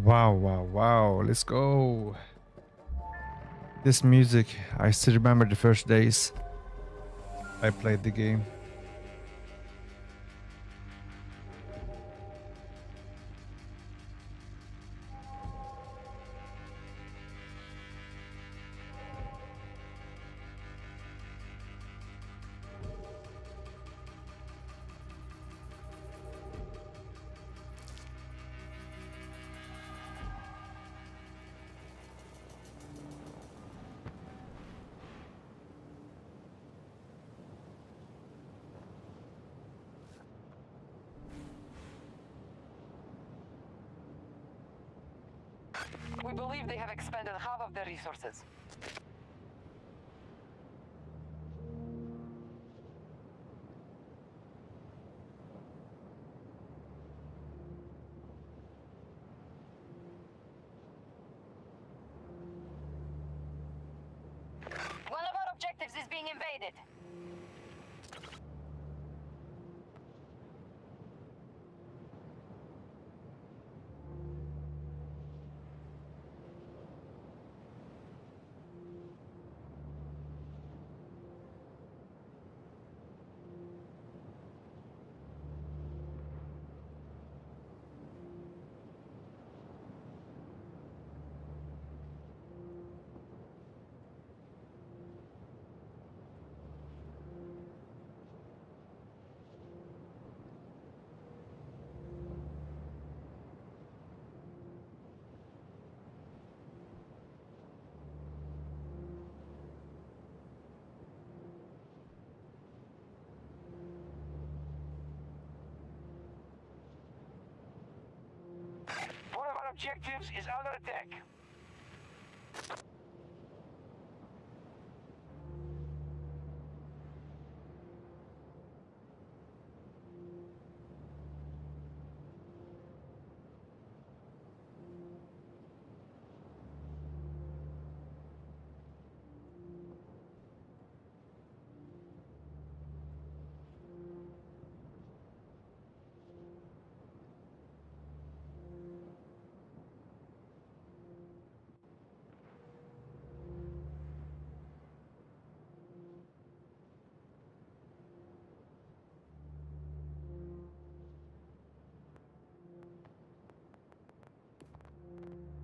Wow, wow, wow. Let's go. This music, I still remember the first days I played the game. We believe they have expended half of their resources. One of our objectives is being invaded. One of our objectives is under attack.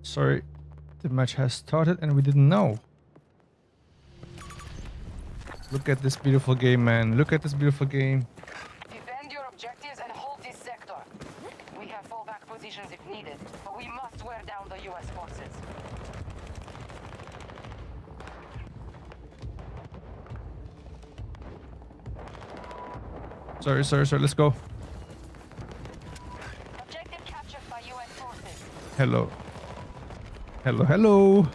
Sorry, the match has started and we didn't know. Look at this beautiful game, man. Look at this beautiful game. Defend your objectives and hold this sector. We have fallback positions if needed, but we must wear down the U.S. forces. Sorry. Let's go. Objective captured by U.S. forces. Hello. Hello.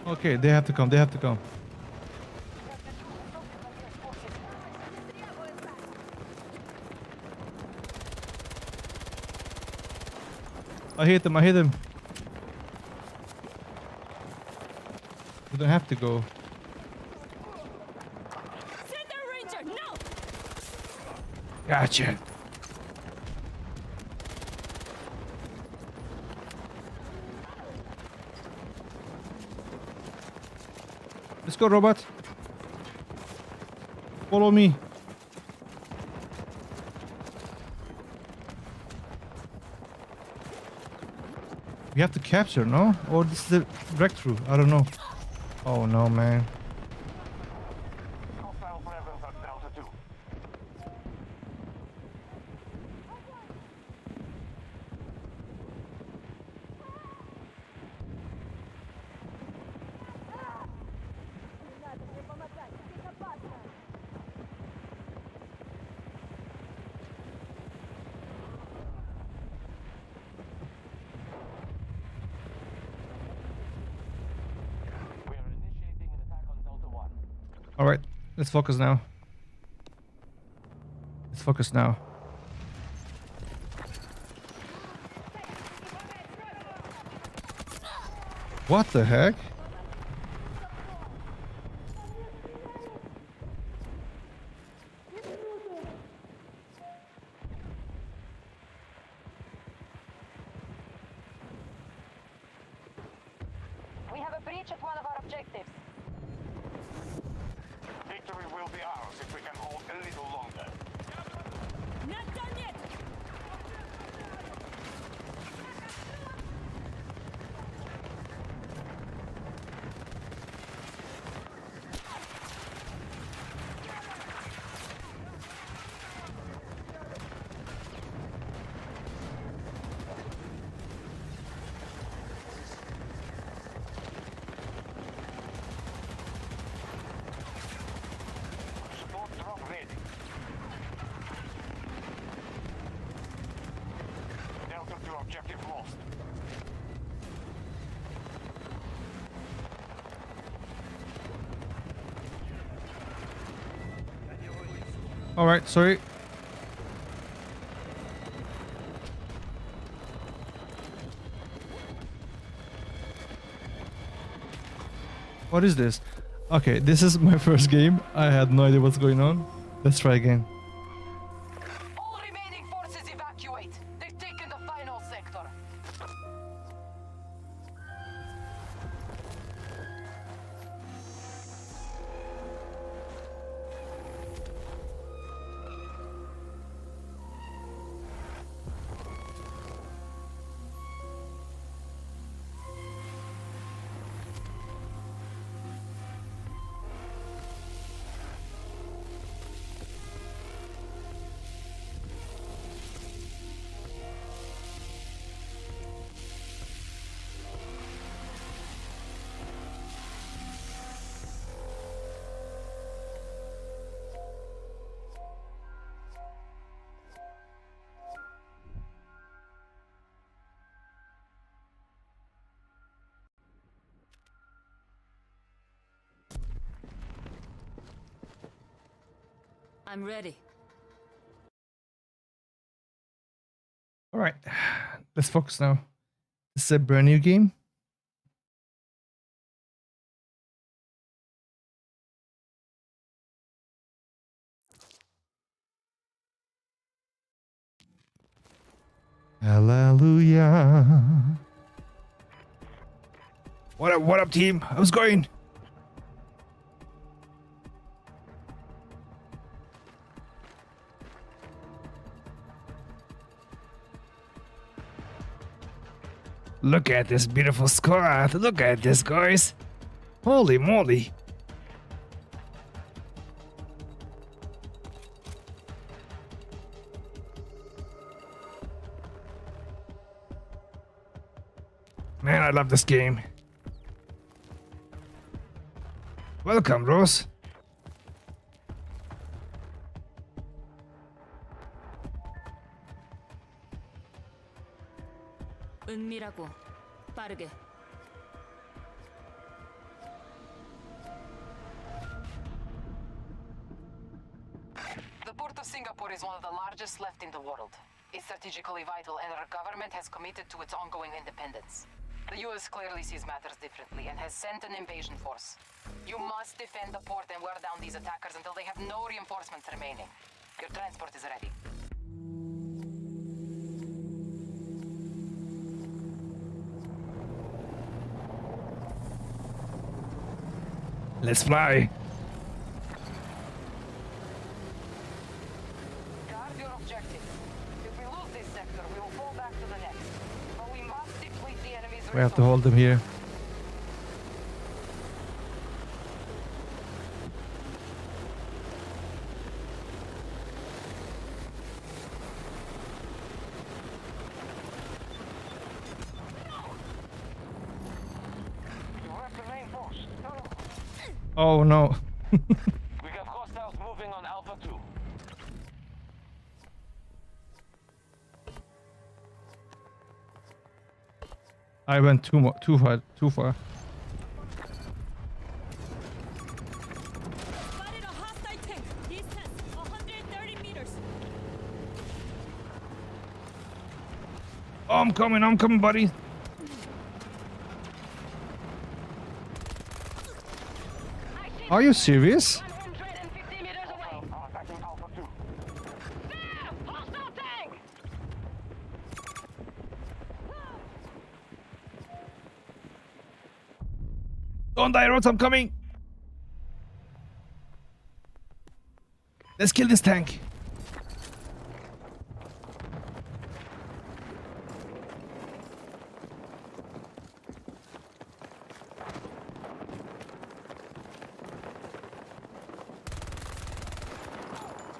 Okay, they have to come. I hit him. You don't have to go. Gotcha. Let's go, robot. Follow me. We have to capture, no? Or this is a breakthrough. I don't know. Oh no, man. Hostile presence at Delta 2. We are initiating an attack on Delta 1. All right, let's focus now. What the heck? We have a breach at one of our objectives. Victory will be ours if we can hold a little longer. Not done yet! Support drop ready. Delta to objective lost. All right, sorry. What is this? Okay, this is my first game. I had no idea what's going on. Let's try again. All remaining forces evacuate. They've taken the final sector. I'm ready. All right, let's focus now. This is a brand new game. Hallelujah. What up, team? How's it going? Look at this beautiful squad. Look at this, guys. Holy moly. Man, I love this game. Welcome, Rose. 은밀하고 빠르게. The port of Singapore is one of the largest left in the world. It's strategically vital, and our government has committed to its ongoing independence. The US clearly sees matters differently and has sent an invasion force. You must defend the port and wear down these attackers until they have no reinforcements remaining. Your transport is ready. Let's fly. Guard your objective. If we lose this sector, we will fall back to the next. But we must deplete the enemy's We have to resources. hold them here. You have the main force. Oh no. We have hostiles moving on Alpha 2. I went too far. Spotted a hostile tank. Distance 130 meters. Oh, I'm coming, buddy. Are you serious? 150 meters away. Attacking Alpha 2. There! Hostile tank! Don't die, Rods, I'm coming. Let's kill this tank.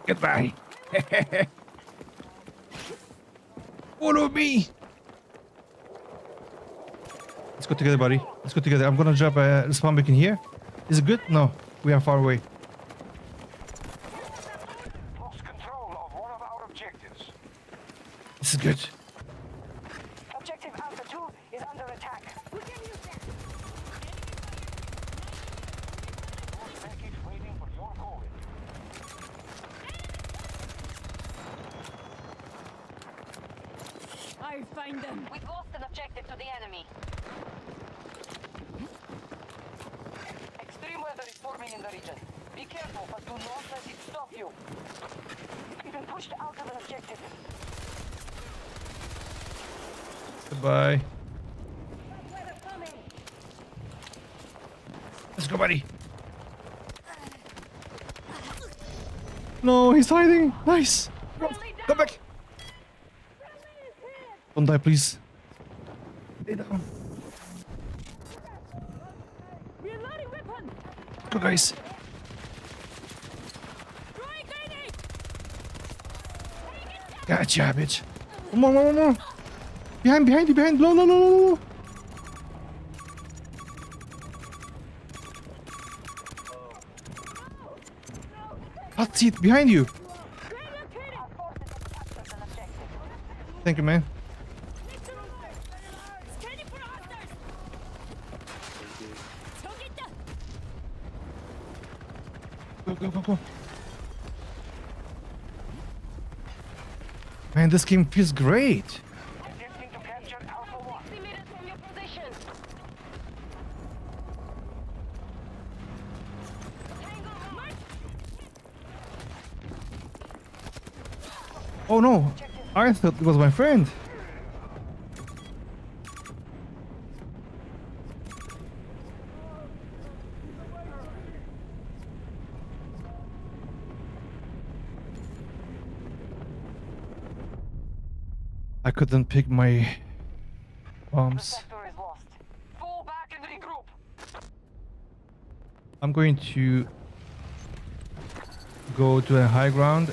Goodbye. Follow me. Let's go together, buddy. Let's go together. I'm gonna drop a spawn beacon here. Is it good? No, we are far away. Lost control of one of our objectives. This is good. Objective Alpha 2 is under attack. We can use that. Package waiting for your call. I find them. We've lost an objective to the enemy. Extreme weather is forming in the region. Be careful, but do not let it stop you. We've been pushed out of an objective. Goodbye. Weather coming. Let's go, buddy. No, he's hiding. Nice. Come back. Don't die, please. Lay down. Reloading weapon. Go, guys. Throwing grenade. Gotcha, bitch. One more, one more. Behind you, behind. No, no, no, no, no. What's it behind you? Our forces have captured an objective. Thank you, man. Scanning for hostiles. 저기 있다. Go, go, go, go. Man, this game feels great. Attempting to capture Alpha 1. 60 meters from your position. Tango mark. Oh no, I thought it was my friend. I couldn't pick my bombs. Sector is lost. Fall back and regroup. I'm going to go to a high ground.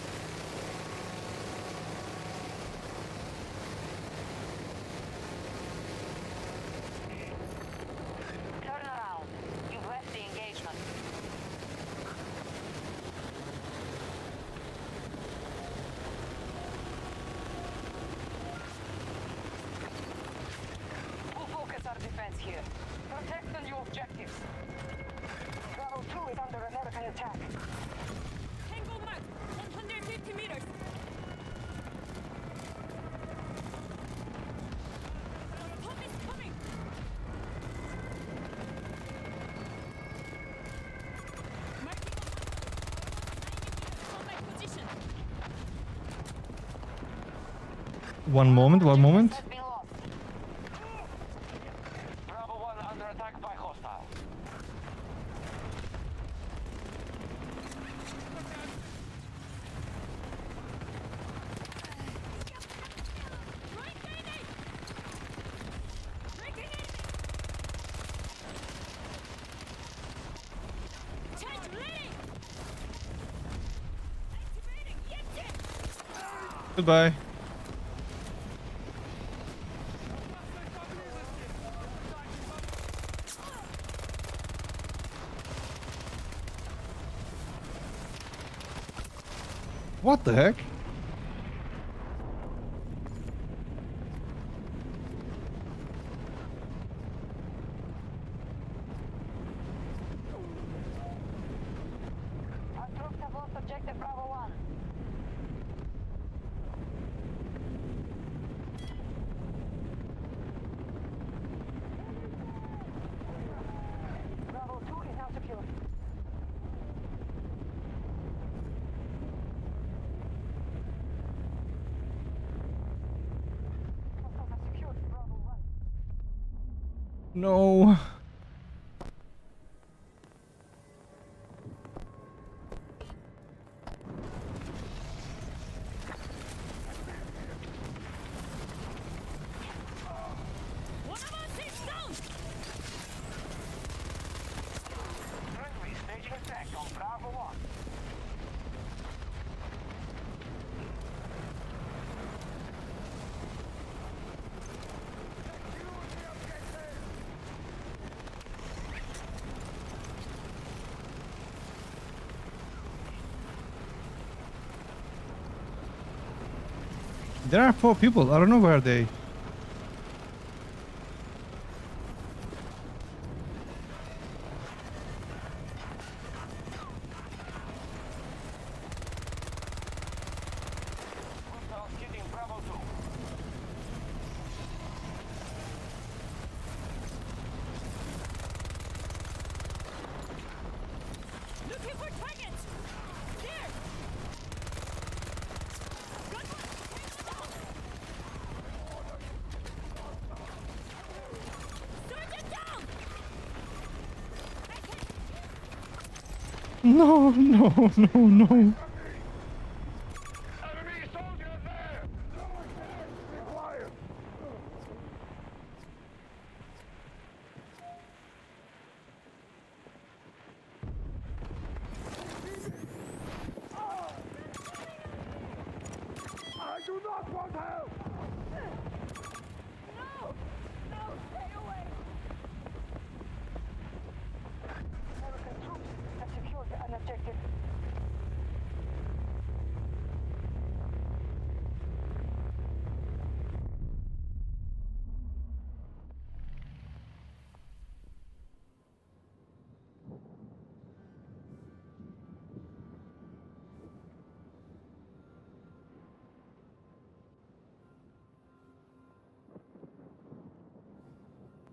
Turn around. You've left the engagement. We'll focus our defense here. Protect the new objectives. Bravo 2 is under American attack. Tango mark. 150 meters. Pump is coming. Marking on my position. One moment, one moment. Has been lost. Bravo 1 under attack by hostile. Throwing grenade. Breaking in. Charge ready. Activating. Yeti. Goodbye. What the heck? Our troops have lost objective Bravo 1. Bravo 2 is now secure. No. One of us is down! Friendly staging attack on Bravo 1. There are 4 people. I don't know where they. Hostiles hitting Bravo 2. Looking for targets! There! Good one! Sergeant down! No, no, no, no. Enemy soldiers there! Required. I do not want help! No! No, stay away! American troops have secured an objective.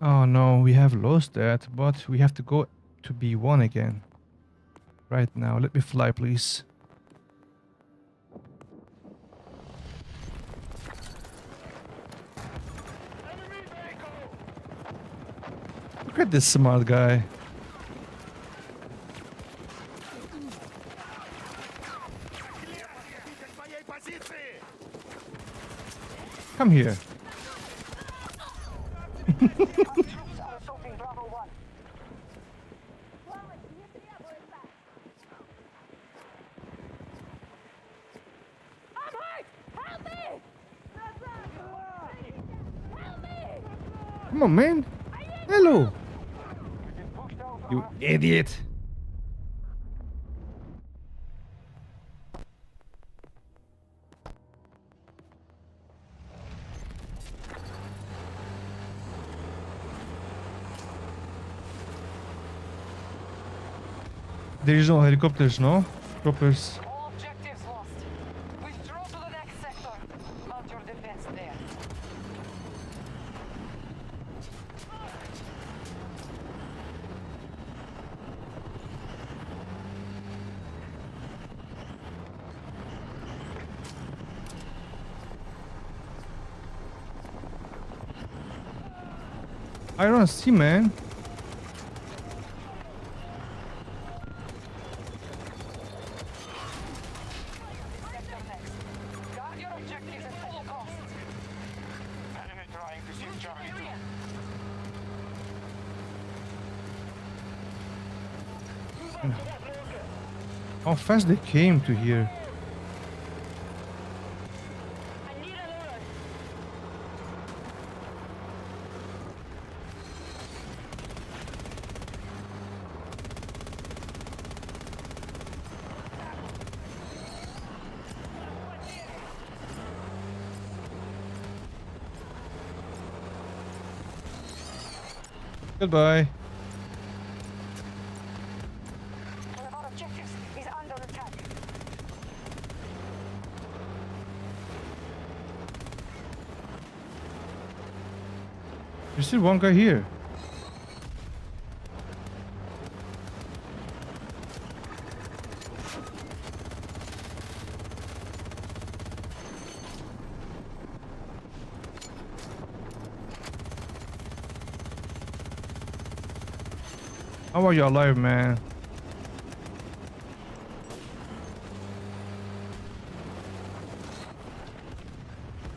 Oh no, we have lost that, but we have to go to B1 again. Right now, let me fly, please. Enemy vehicle! Look at this smart guy. Своей позиции! Come here. Our troops are assaulting Bravo 1. I'm hurt! Help me! Help me! Come on, man. Hello. We've been pushed out. You idiot. There is no helicopters, no? Choppers. All objectives lost. Withdraw to the next sector. Mount your defense there. I don't see, man. Sector next. Guard your objectives at all costs. Enemy trying to seize Charlie 2. How fast they came to here. I need an order. Goodbye. One of our objectives is under attack. There's still one guy here. How are you alive, man?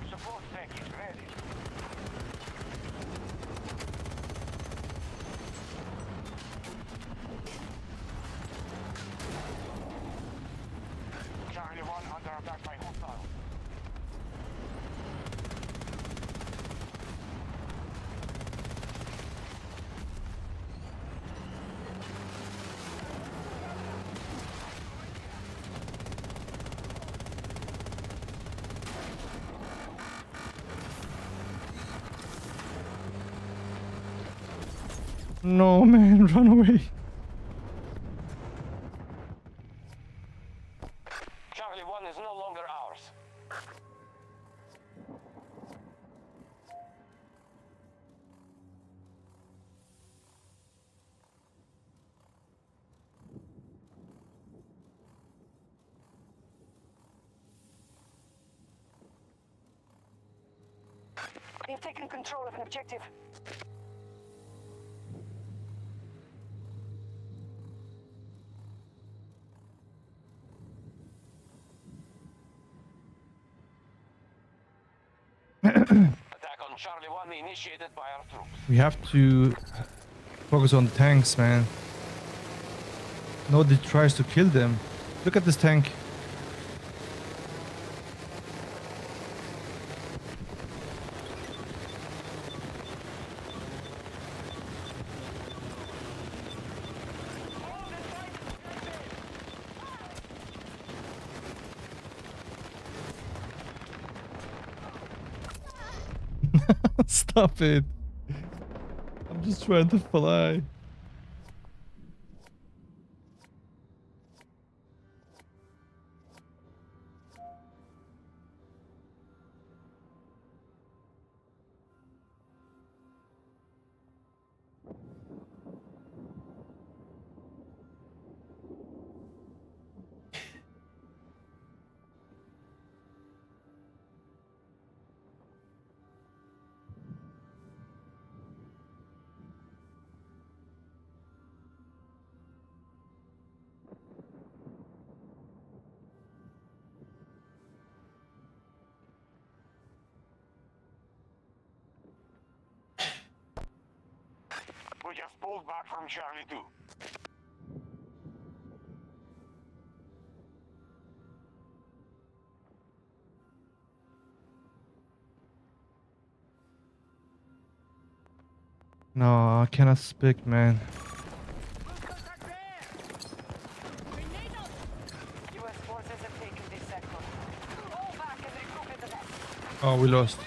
Support tank is ready. Charlie 1 under attack by hostile. No, man, run away. Charlie 1 is no longer ours. We've taken control of an objective. Attack on Charlie 1 initiated by our troops. We have to focus on the tanks, man. Nobody tries to kill them. Look at this tank. Stop it. I'm just trying to fly. We just pulled back from Charlie 2. No, I cannot speak, man. US forces have taken this sector. Fall back and regroup in the nest. Oh, we lost.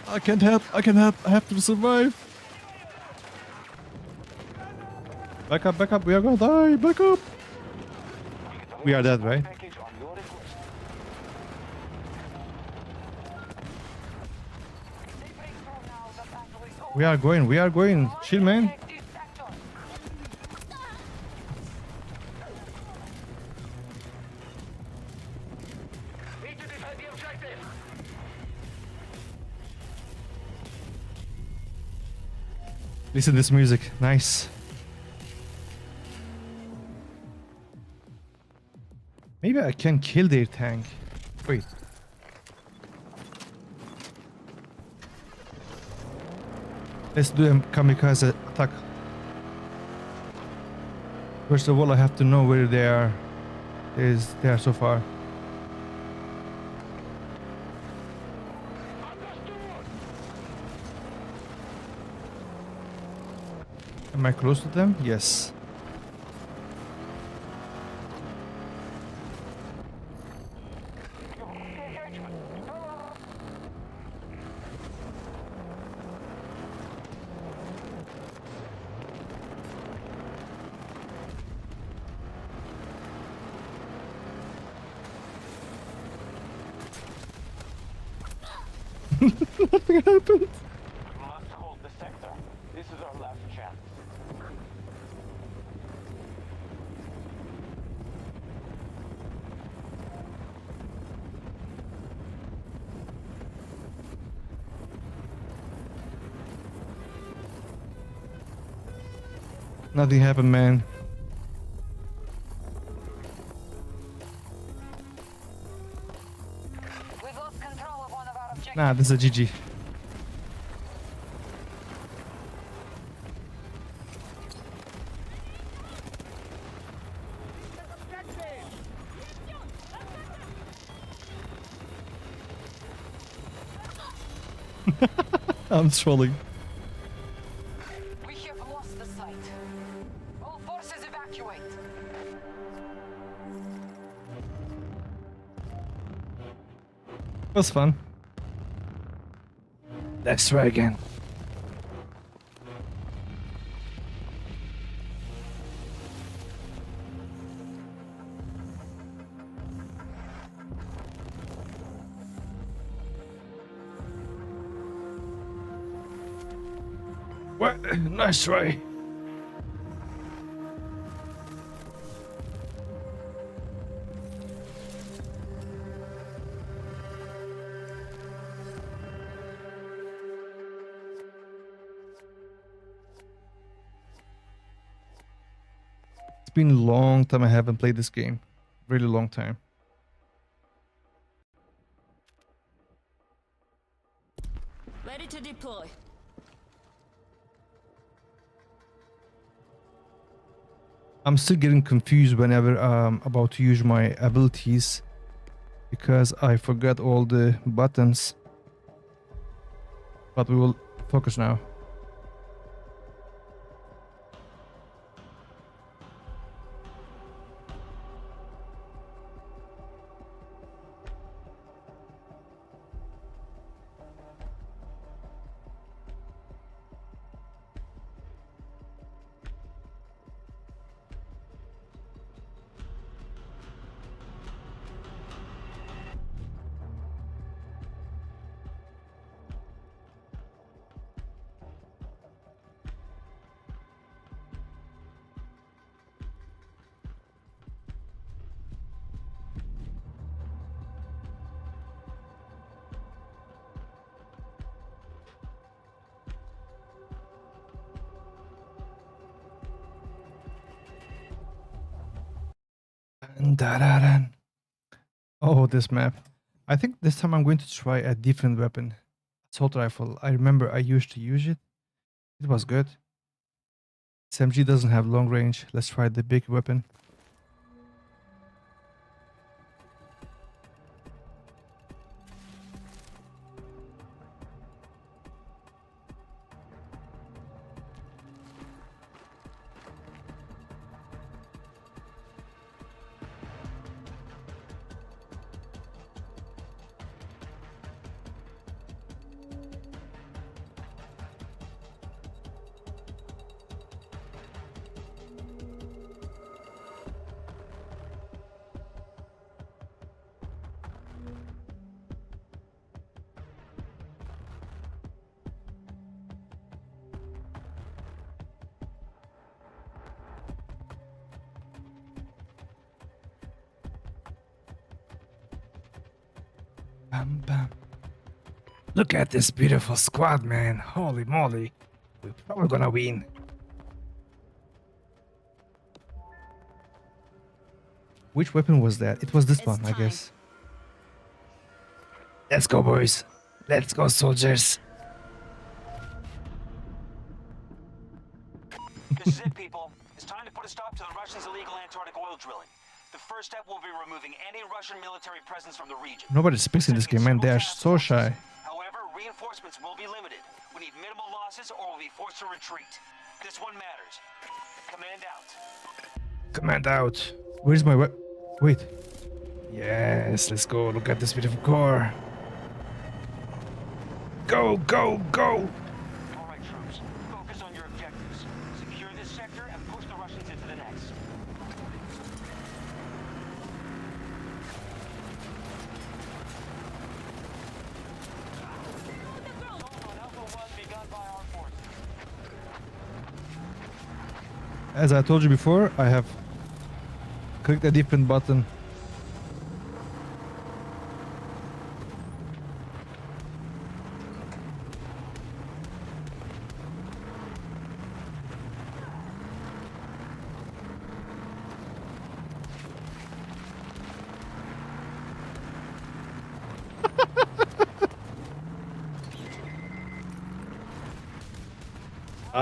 I can't help. I can help. I have to survive. Back up, back up. We are gonna die. Back up. We are dead, right? Package on your request. They break through now. The battle is over. We are going. We are going. Chill, man. Take this sector. Need to defend the objective. Listen to this music. Nice. Maybe I can kill their tank. Wait. Let's do a kamikaze attack. First of all, I have to know where they are. They are so far. Am I close to them? Yes. Nothing happened. We must hold the sector. This is our last chance. Nothing happened, man. We've lost control of one of our objectives. Nah, this is a GG. I'm trolling. We have lost the site. All forces evacuate. It was fun. Let's try again. What? Nice try. It's been a long time I haven't played this game. Really long time. Ready to deploy. I'm still getting confused whenever I'm about to use my abilities because I forgot all the buttons. But we will focus now. Dun-dun-dun-dun. Oh, this map. I think this time I'm going to try a different weapon. Assault rifle. I remember I used to use it. It was good. SMG doesn't have long range. Let's try the big weapon. Bam, bam. Look at this beautiful squad, man. Holy moly. We're probably gonna win. Which weapon was that? It was this It's one, I time. guess. Let's go, boys. Let's go, soldiers. This is it, people. It's time to put a stop to the Russians' illegal Antarctic oil drilling. The first step will be removing any Russian military presence from the region. Nobody speaks in this game, man. They are so shy. However, reinforcements will be limited. We need minimal losses or we'll be forced to retreat. This one matters. Command out. Command out. Where's my wait. Yes, let's go. Look at this beautiful car. Go, go, go. All right, troops. Focus on your objectives. Secure this sector and push the Russians into the next. Assault on Alpha 1 begun by our forces. As I told you before, I have clicked a different button.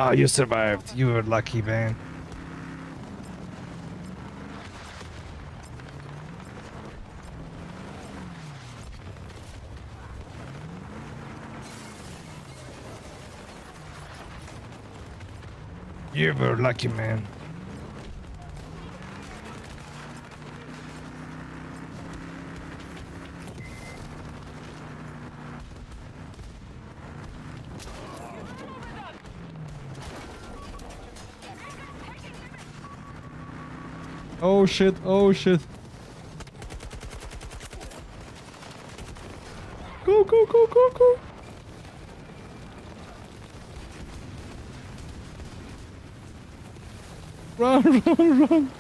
Ah, you survived. You were lucky, man. You were lucky, man. Oh shit, oh shit. Go, go, go, go, go. Run, run, run.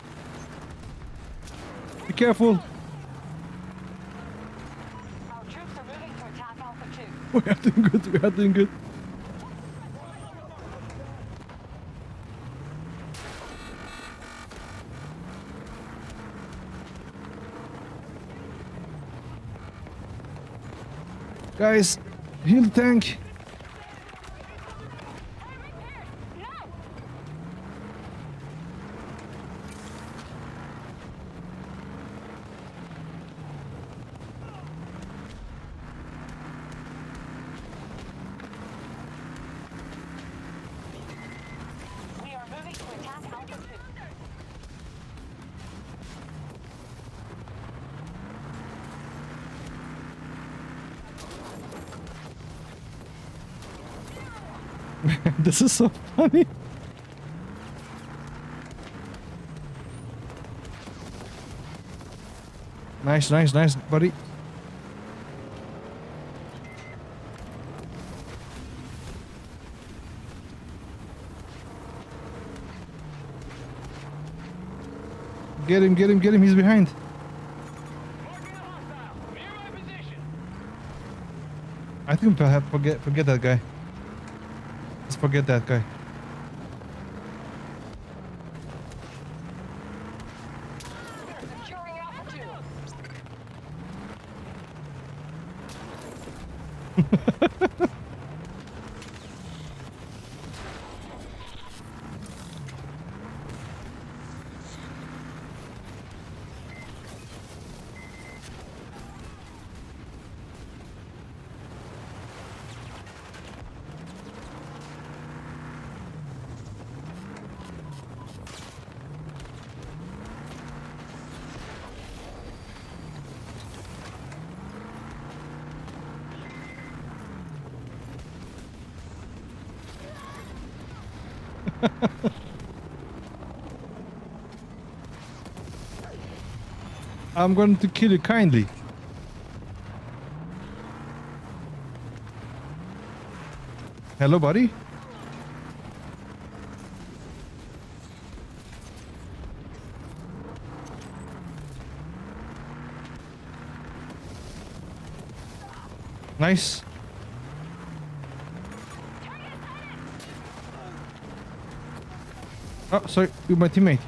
Be careful. Our troops are moving to attack Alpha 2. We are doing good, we are doing good. Guys, heal the tank. We are moving to attack Alpha 2. This is so funny. Nice, nice, nice, buddy. Get him, get him, get him. He's behind. I think we'll have forget that guy. Let's forget that guy. Securing Alpha 2. I'm going to kill you kindly. Hello, buddy. Nice. Oh, sorry, with my teammate.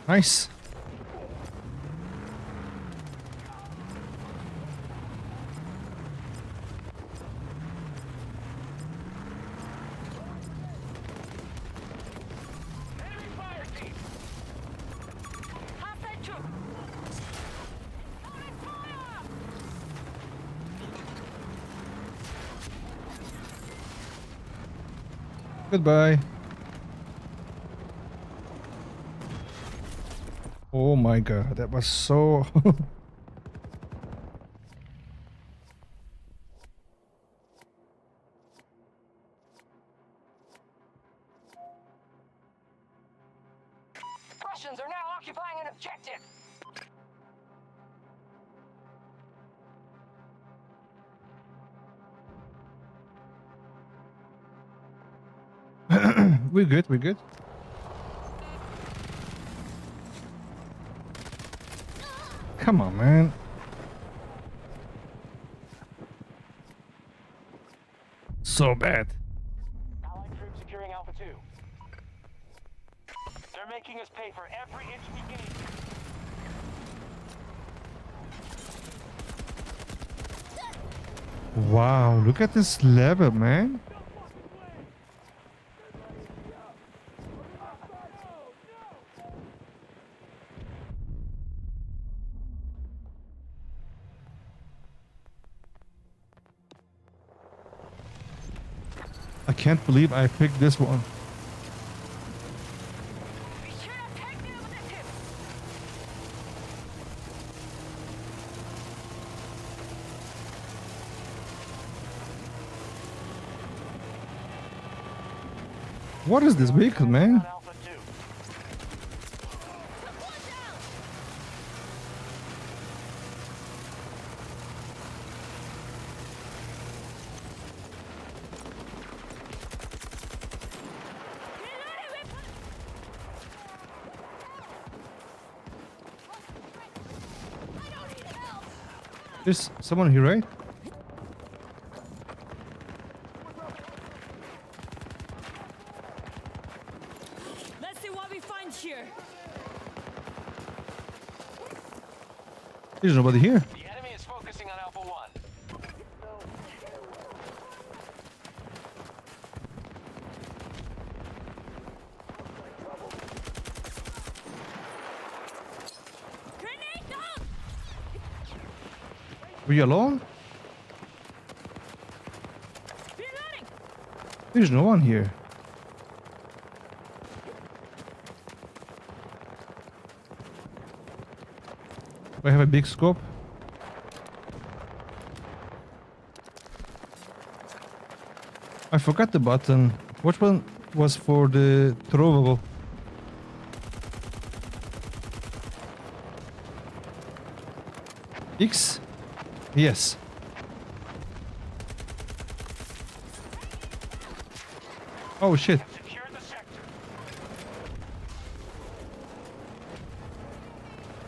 Nice. Hostile troop. Goodbye. Oh my god, that was so... Russians are now occupying an objective. We're good, we're good. Come on, man. So bad. Allied troops securing Alpha 2. They're making us pay for every inch we gain. Wow, look at this level, man. I can't believe I picked this one. Be sure to take the objective. What is this vehicle, man? On Alpha 2. There's someone here, right? Let's see what we find here. There's nobody here. The enemy is focusing on Alpha 1. Grenade out! Were you alone? Reloading! There's no one here. Do I have a big scope? I forgot the button. Which one was for the throwable? X? Yes. Oh shit. Secure the sector.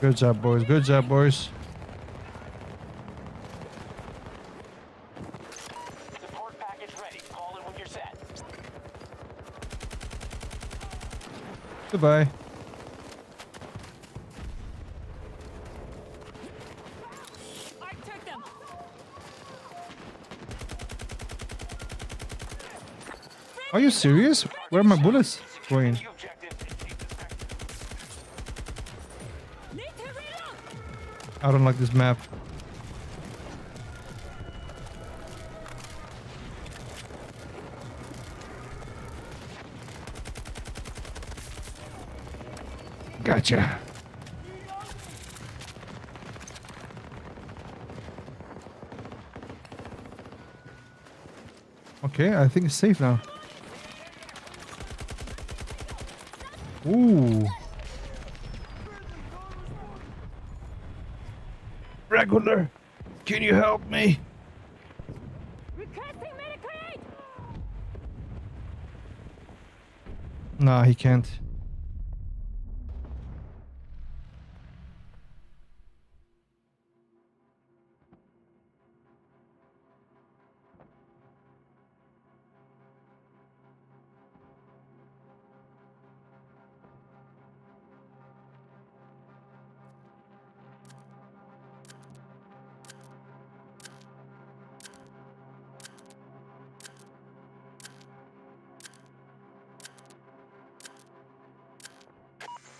Good job, boys. Good job, boys. Support package ready. Call in when you're set. Goodbye. I took them! Are you serious? Where are my bullets going? The objective and take the sector. Need to reload! I don't like this map. Gotcha. Okay, I think it's safe now. Ooh. Regular, can you help me? Requesting medical aid! Nah, he can't.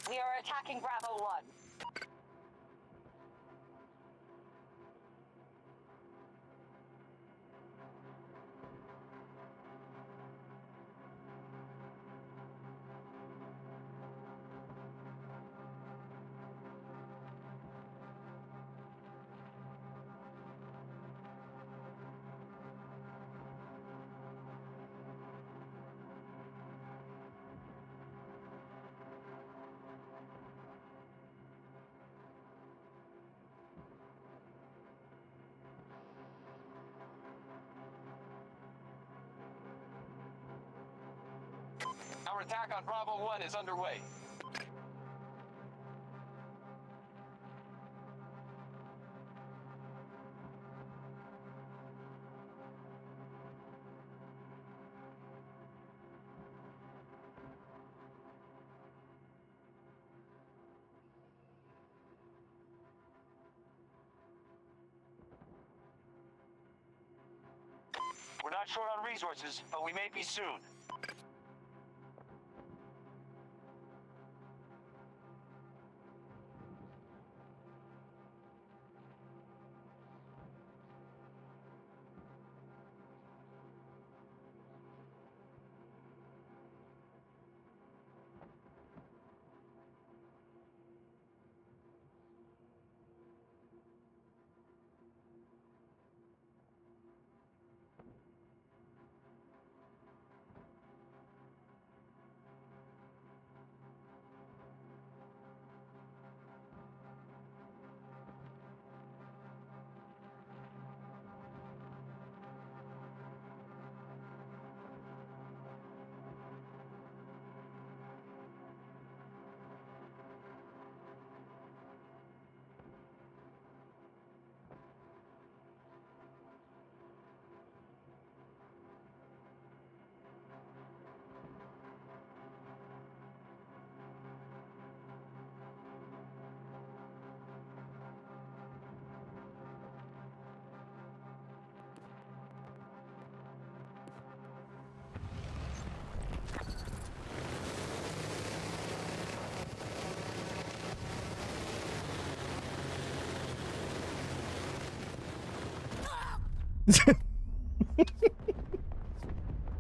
We are attacking Bravo 1. Our attack on Bravo 1 is underway. not short on resources, but we may be soon.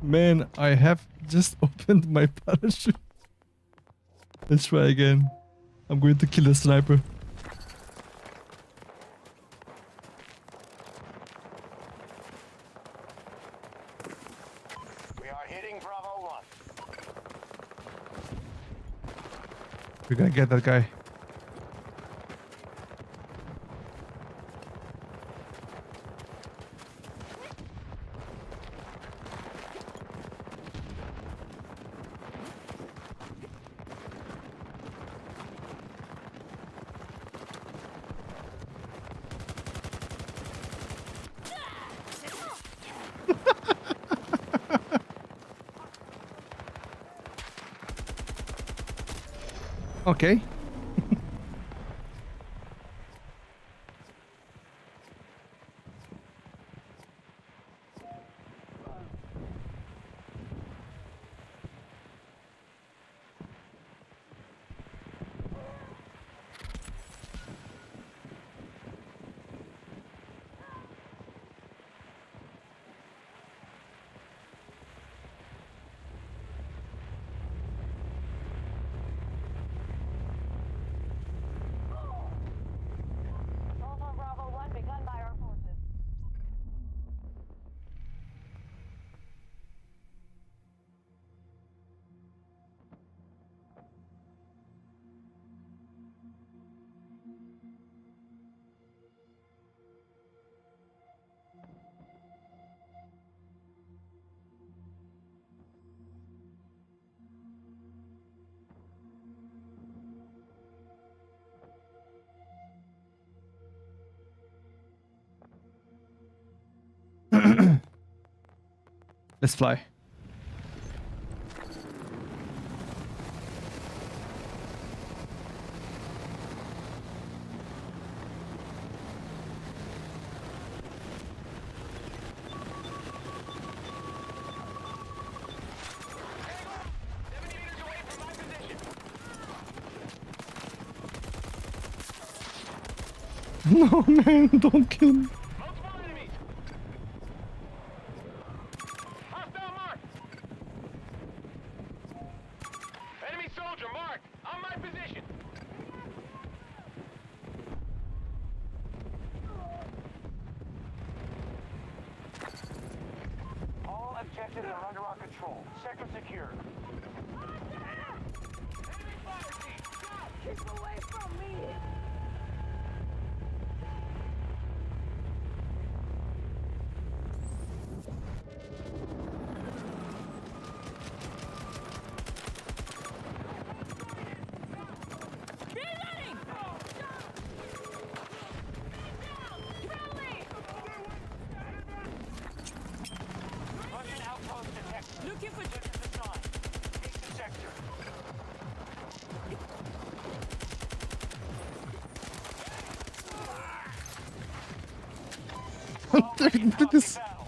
Man, I have just opened my parachute. Let's try again. I'm going to kill the sniper. We are hitting Bravo 1. We're gonna get that guy. Okay. Assault on Bravo 1 begun by our forces. Let's fly. No, man, don't kill me. Multiple enemies! Hostile mark! Enemy soldier marked! On my position! All objectives are under our control. Sector secure. Keep away from me! Reloading! Russian outpost detected. Looking for This is the sign. Take the sector. Look at this. Battle.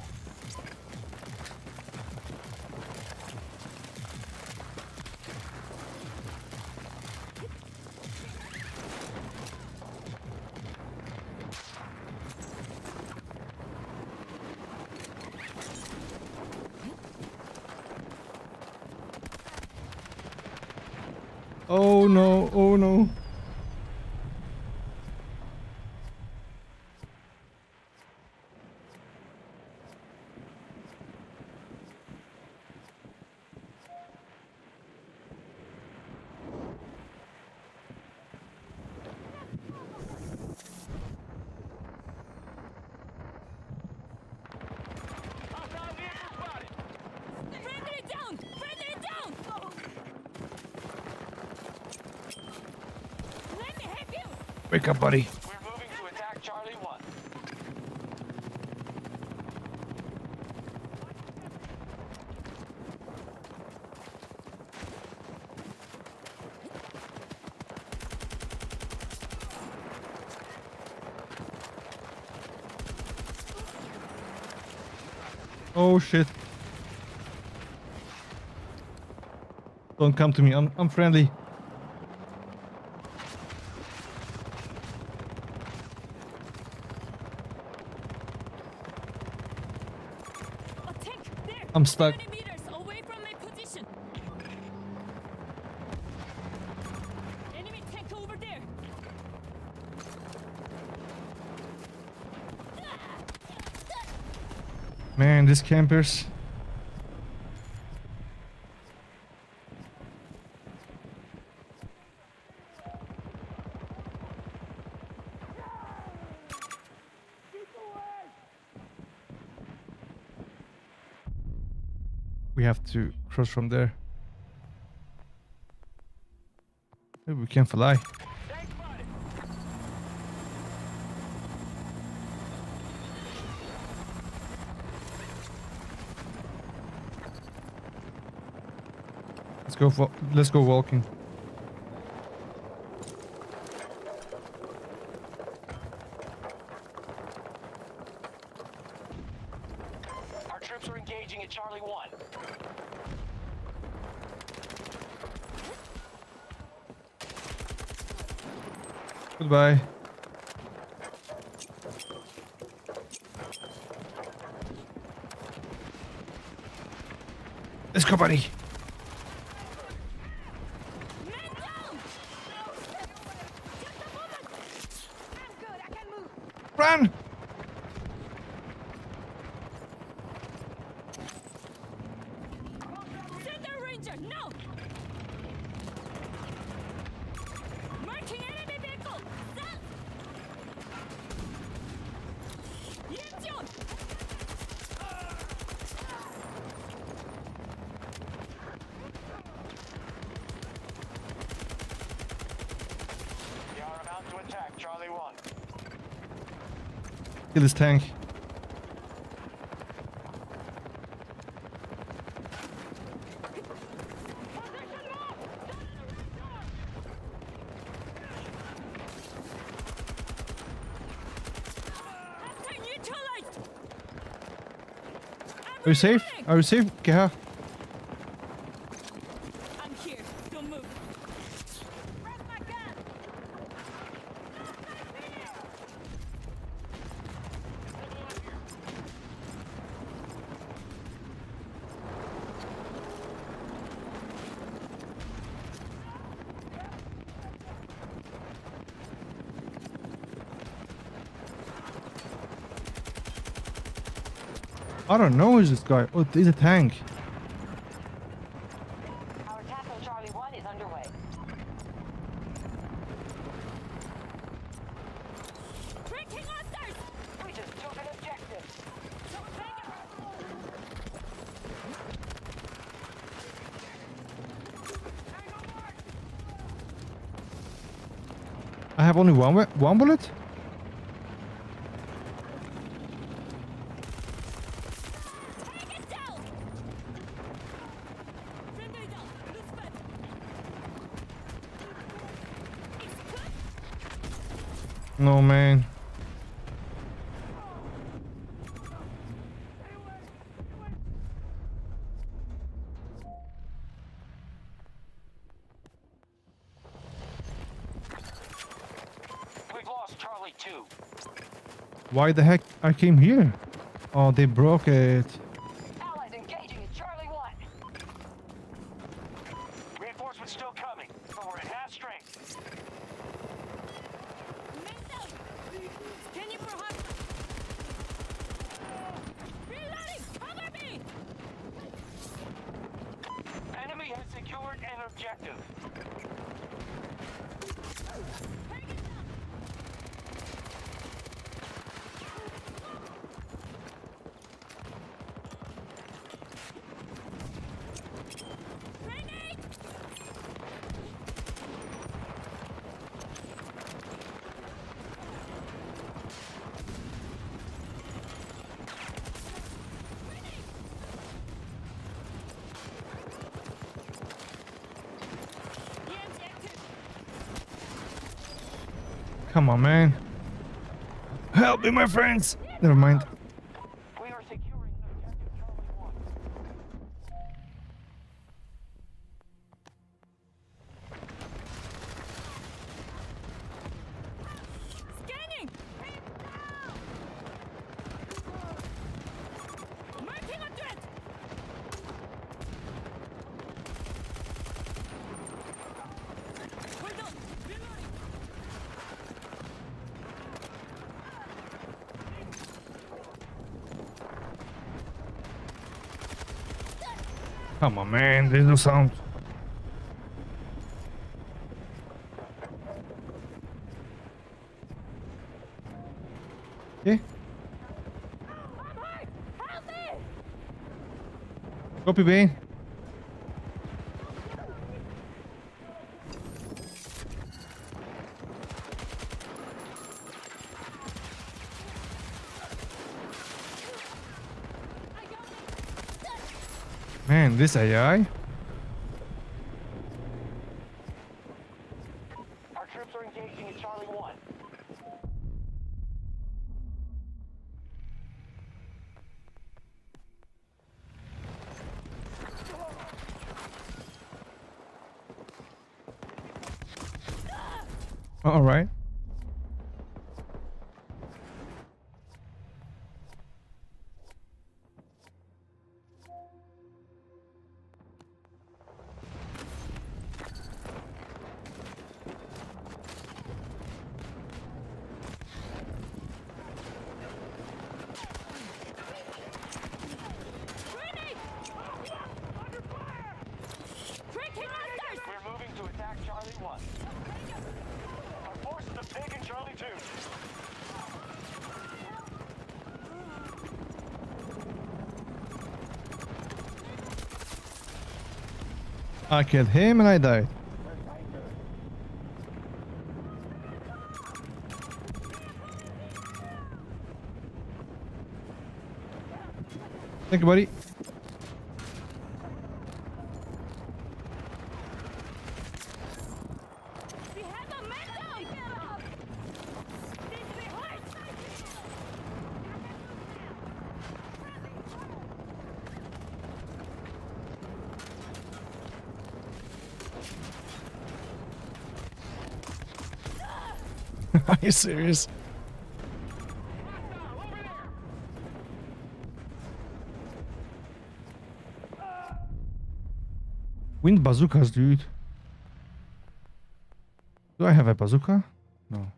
Oh no, oh no. Friendly down! Friendly down! Let me help you! Wake up, buddy. We're moving to attack Charlie 1. Oh shit. Don't come to me. I'm friendly. A tank there! I'm stuck. 30 meters away from my position. Enemy tank over there. Man, these campers. We have to cross from there. Maybe we can fly. Let's go walking. Our troops are engaging at Charlie 1. Goodbye. Let's go, buddy. Man down! I'm good. I can move. Run! Send a ranger, no! Marking enemy vehicle! South! Yincheon! We are about to attack Charlie 1. Kill this tank. Hostile neutralized! Are you safe? Are you safe, Geha? I'm here. Don't move. Where's my gun? I don't know who's this guy. Oh, he's a tank. Our attack on Charlie 1 is underway. Breaking hostiles! We just took an objective. I have only one bullet? Take it down! Friendly down. Looks bad. It's good. No, man. We've lost Charlie 2. Why the heck I came here? Oh, they broke it. Allies engaging at Charlie 1. Reinforcements still coming, but we're in objective. EMP active. Come on, man. Help me, my friends. Never mind. We are securing objective Charlie 1. Scanning. Marking a threat. Hold on. Reloading. Come on, man. There's no sound. Okay. Help me! Copy, Bane. Man, this AI. Our troops are engaging at Charlie 1. All right. Grenade. Tracking monsters. We're moving to attack Charlie 1. Our forces have taken Charlie 2. I killed him and I died. Thank you, buddy. We have a man down. This will hurt. Are you serious? Wind bazookas, dude. Do I have a bazooka? No.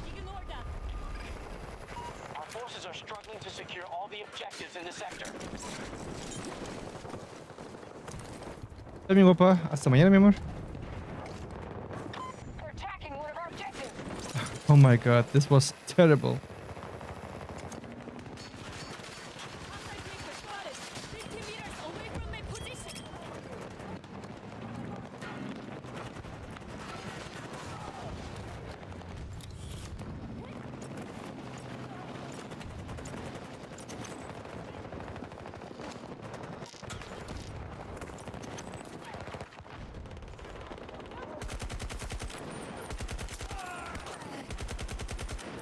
Ignore that. Our forces are struggling to secure all the objectives in the sector. Está bien, guapa. Hasta mañana, mi amor. They're attacking one of our objectives. Oh my god, this was terrible. Hostile tanker spotted. 50 meters away from my position.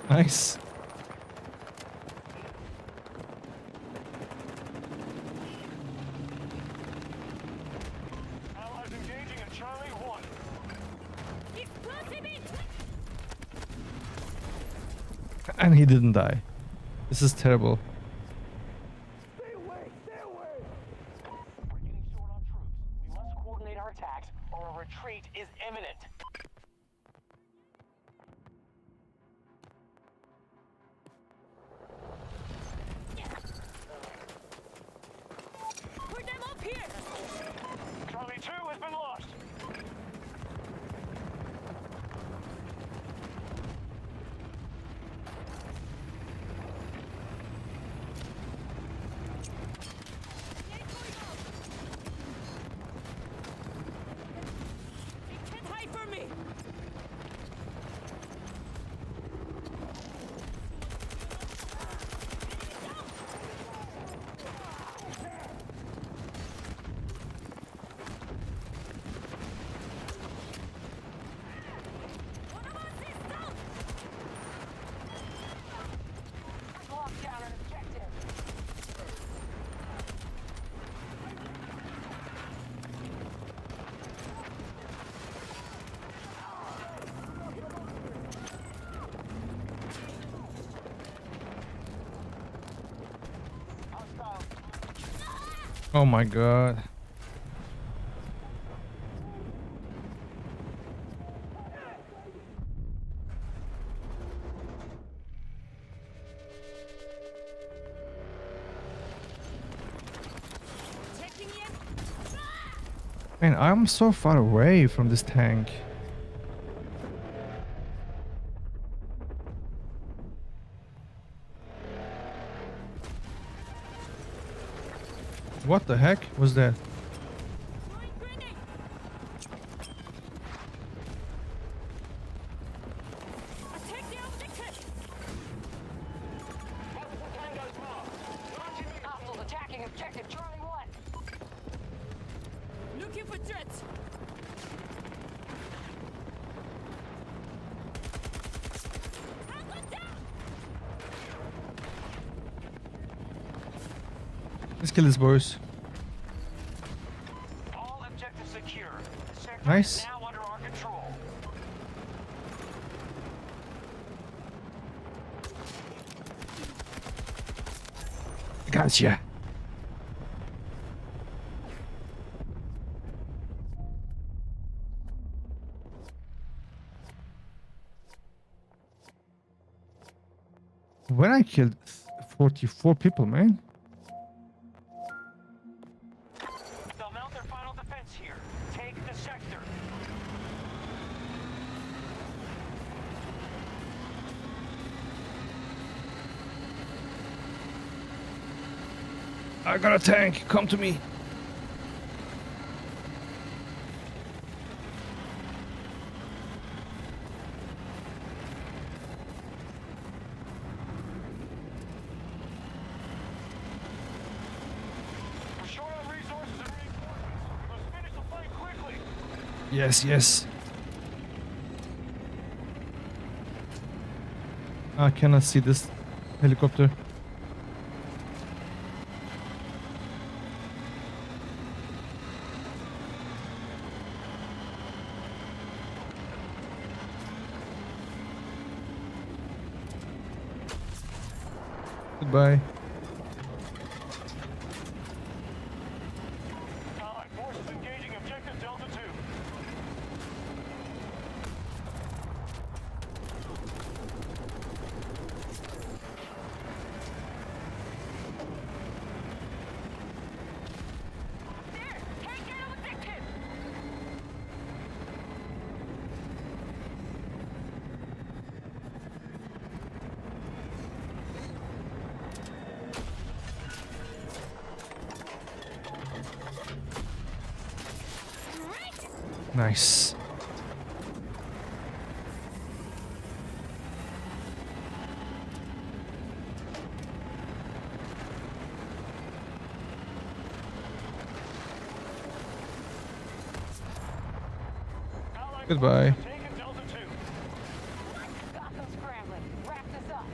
Nice. Allies engaging at Charlie 1. Explosive it. And he didn't die. This is terrible. We're getting short on troops. Oh my god. Taking in. Man, I'm so far away from this tank. What the heck was that? Throwing grenade. Attack the objective. Hostiles attacking objective Charlie 1. Looking for threats. Tango down. Let's kill this boys. All objectives secure. The sector Nice. is now under our control. Gotcha. When I killed 44 people, man. They'll mount their final defense here. Take the sector. I got a tank. Come to me. We're short on resources and reinforcements. We must finish the fight quickly. Yes, yes. I cannot see this helicopter. Goodbye. Allied forces engaging objective Delta 2. There! Take out objective! Nice. Allied Goodbye. forces have taken Delta 2. Got them scrambling. Wrap this up.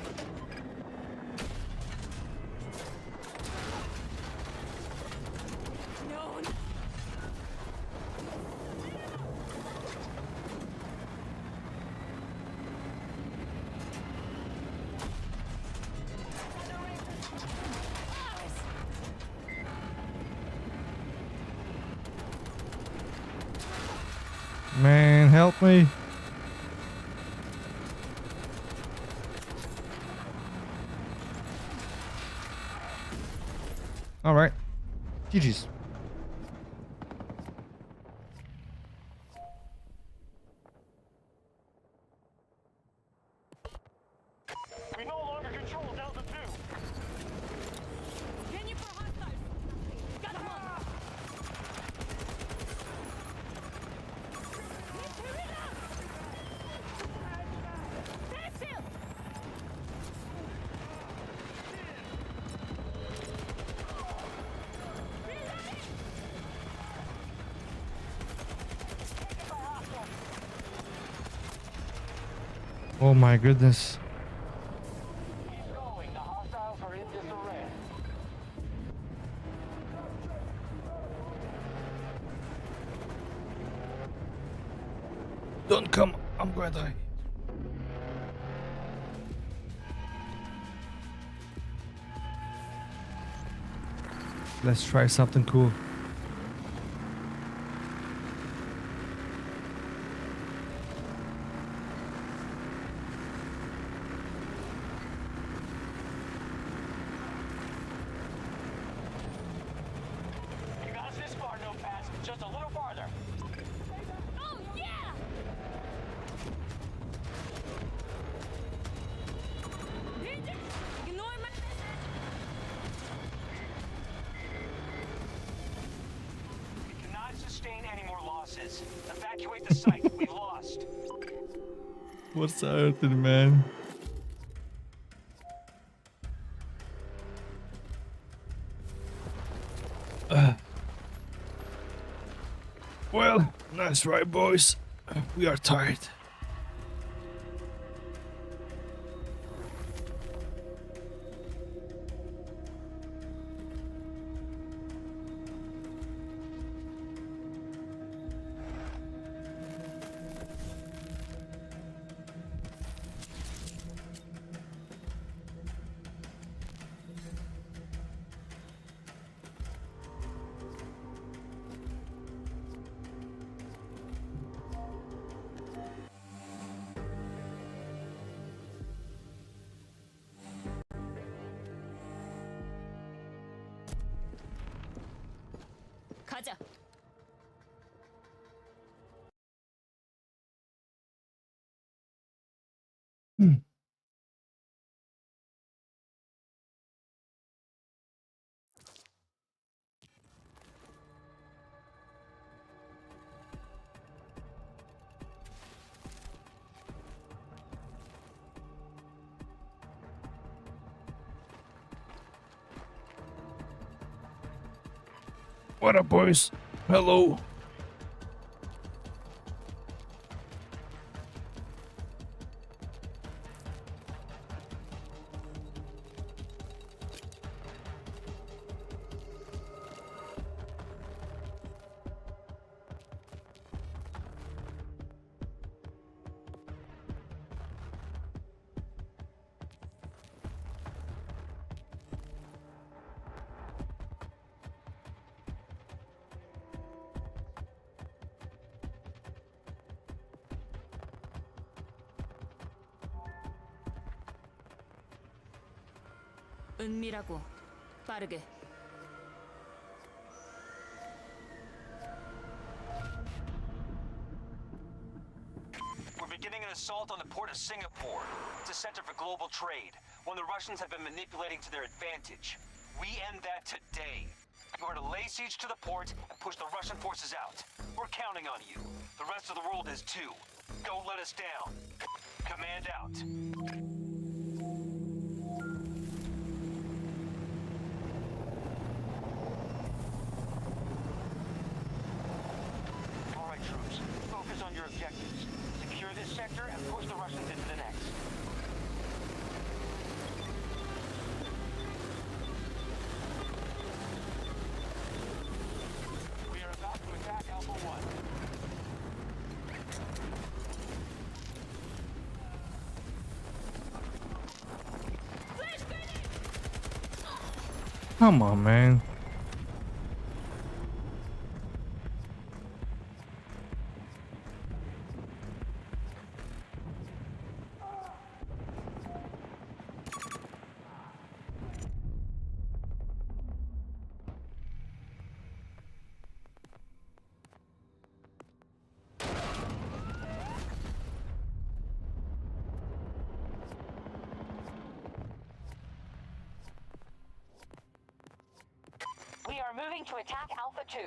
No. Man, help me. All right. GG's. We no longer control Delta 2. Scanning for hostiles. Got him on. Backfield. Oh my goodness. Keep going. The hostiles are in disarray. Don't come. I'm gonna die. Let's try something cool. You got us this far, no pass. Just a little farther. Oh, yeah! Danger! Ignore my message! We cannot sustain any more losses. Evacuate the site. We've lost. What's hurting, man? Well, nice try, boys. We are tired. 가자. What up, boys? Hello. 은밀하고 빠르게. We're beginning an assault on the port of Singapore. It's a center for global trade, one the Russians have been manipulating to their advantage. We end that today. You are to lay siege to the port and push the Russian forces out. We're counting on you. The rest of the world is too. Don't let us down. Command out. All right, troops. Focus on your objectives. Secure this sector and push the Russians into the next. We are about to attack Alpha 1. Come on, man. We are moving to attack Alpha 2.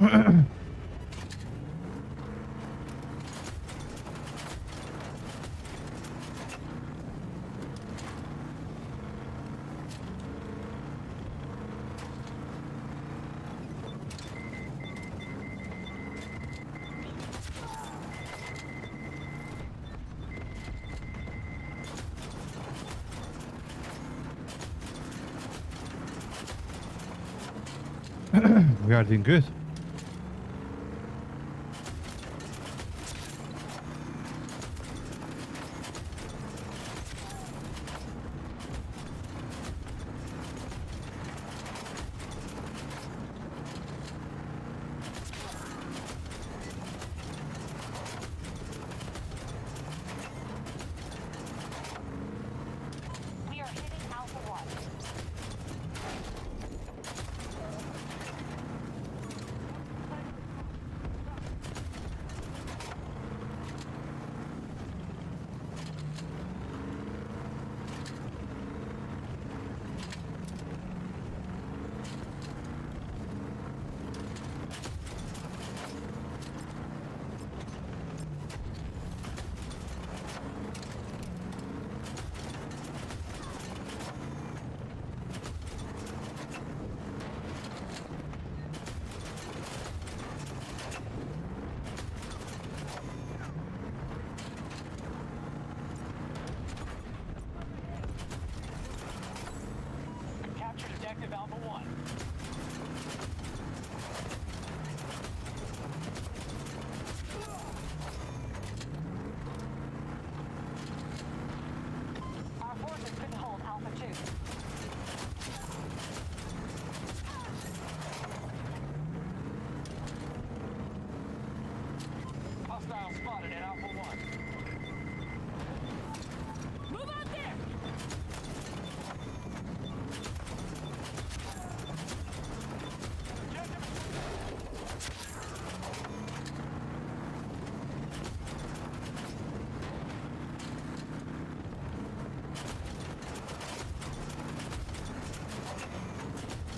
We are doing good. We are hitting Alpha 1. Captured Objective Alpha 1. Our forces couldn't hold Alpha 2. Hostile spotted at Alpha 1. Move out there!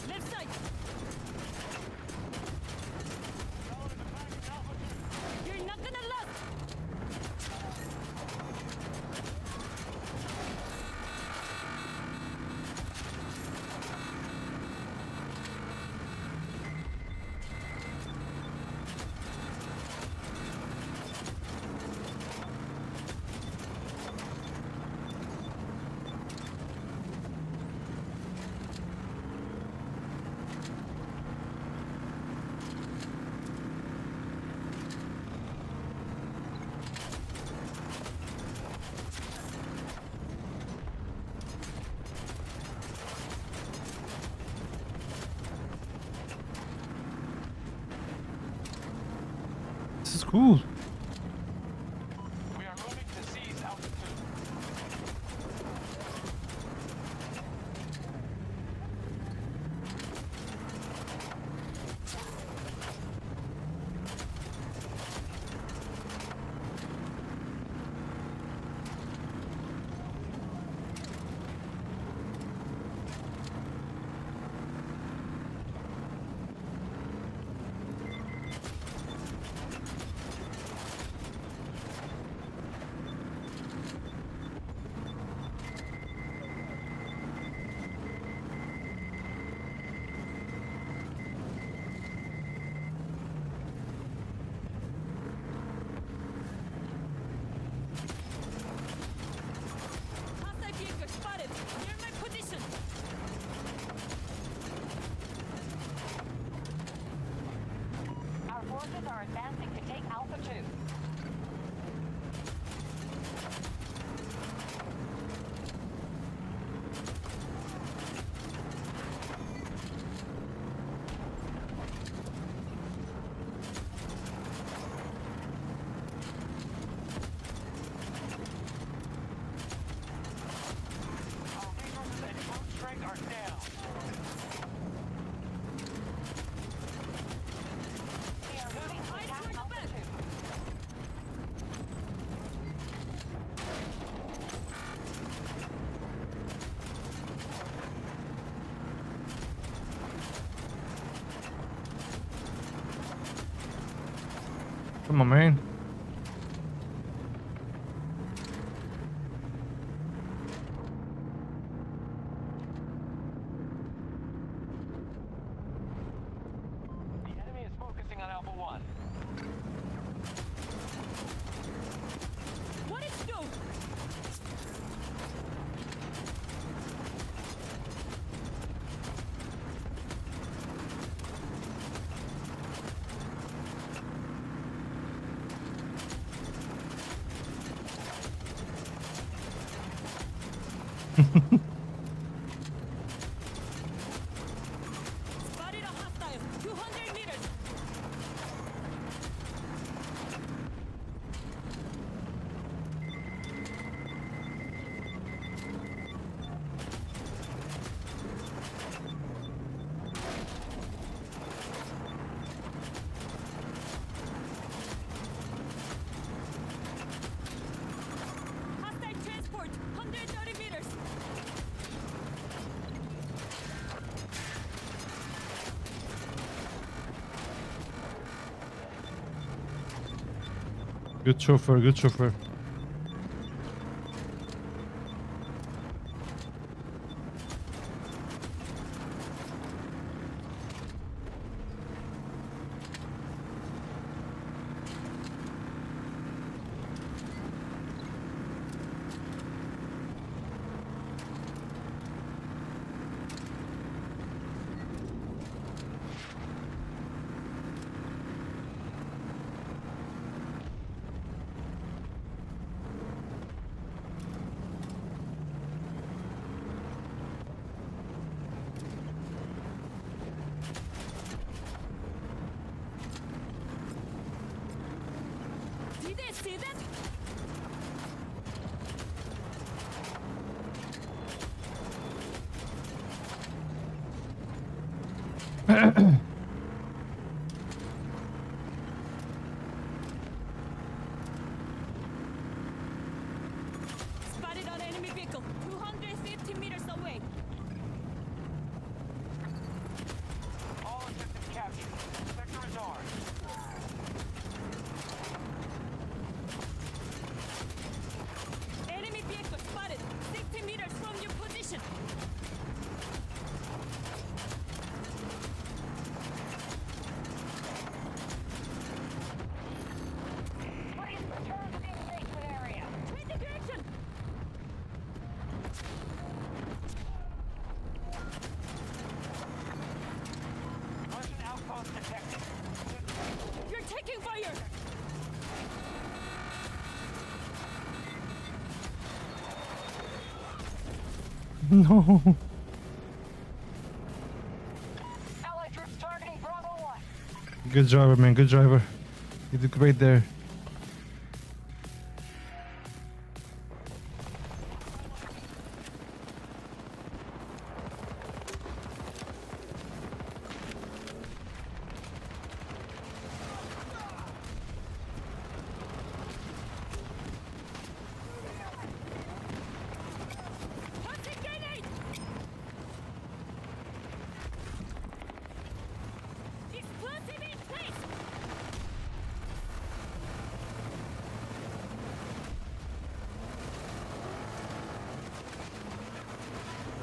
Left side! You're not gonna last! This is cool. We are moving to seize Alpha 2. Hostile vehicle spotted! Near my position! Our forces are advancing to take Alpha 2. Our resources and brute strength are down. We are moving to Eyes attack toward the Alpha back. 2. Come on, man. The enemy is focusing on Alpha 1. What is do? Spotted a hostile. 200 meters. Hostile transport. 130 meters. Good chauffeur, good chauffeur. Did they see that? Spotted on enemy vehicle. 250 meters away. All objectives captured. Sector is ours. Enemy vehicle spotted. 60 meters from your position. Please return to the engagement area. Change the direction. Russian outpost detected. You're taking fire. No. Allied troops targeting Bravo 1. Good driver, man. Good driver. You did great there. Toxic grenade. Explosive in place.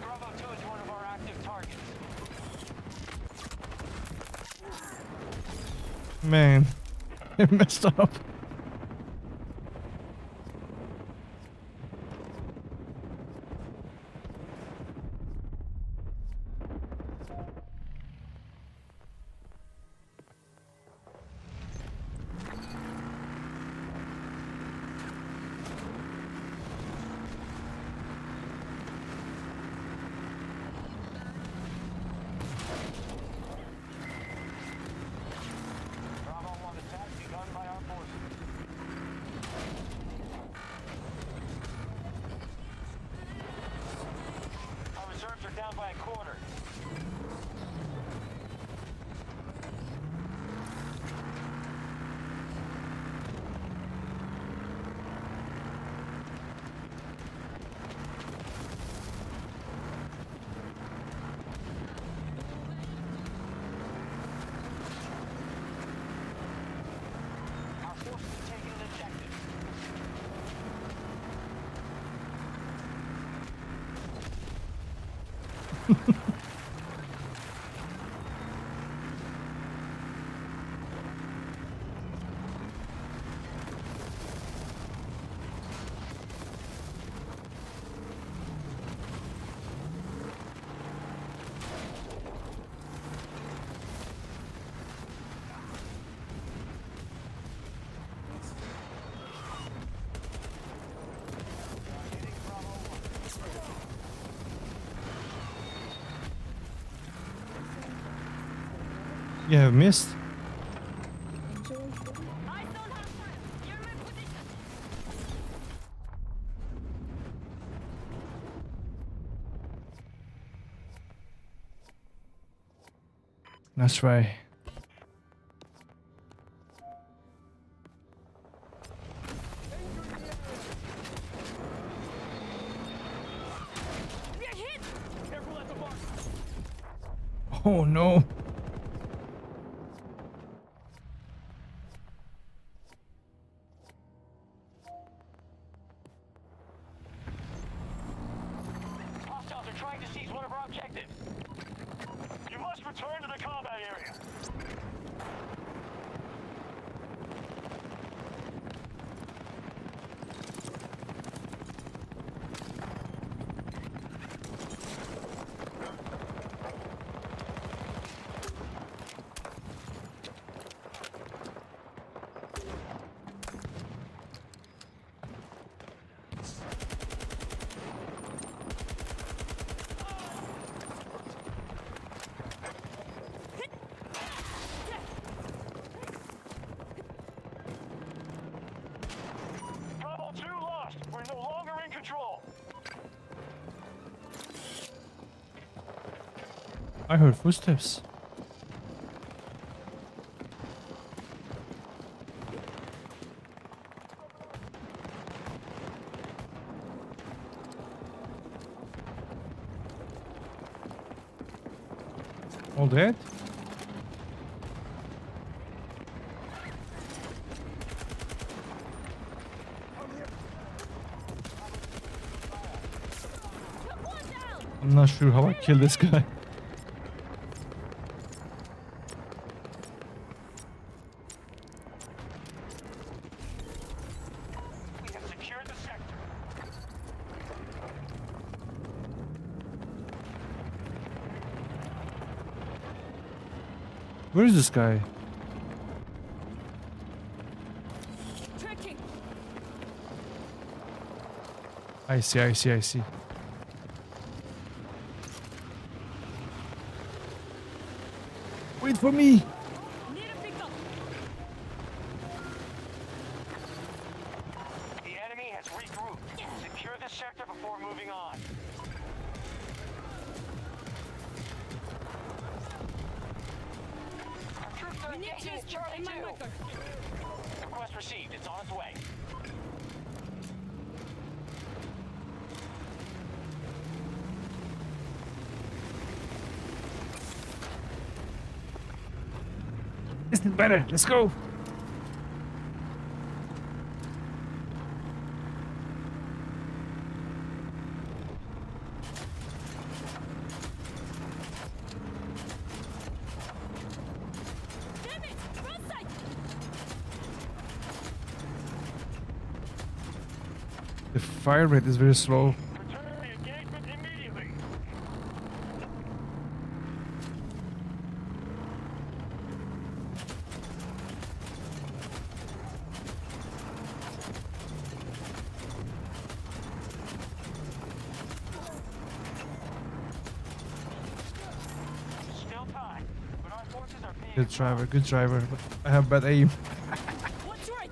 Bravo 2 is one of our active targets. Man. I messed up. Bravo 1 attack begun by our forces. Our reserves are down by a quarter. Our You have missed. Eyes on hostile. You're in my position. Nice try. We're hit. Careful at the bar. Oh no. Hostiles are trying to seize one of our objectives. You must return to the combat area. Bravo 2 lost. We're no longer in control. I heard footsteps. All dead? Took one down. I'm not sure how I kill this guy. We have secured the sector. Where is this guy? Tracking. I see, I see, I see. Wait for me! Need a pickup. The enemy has regrouped. Secure the sector before moving on. Our troops are We need engaging at transport Charlie in my 2. marker. Request received. It's on its way. This is better. Let's go. Damn it! Front sight. The fire rate is very slow. Return to the engagement immediately. Still time, but our forces are being Good driver, good driver. But I have bad aim. What's right?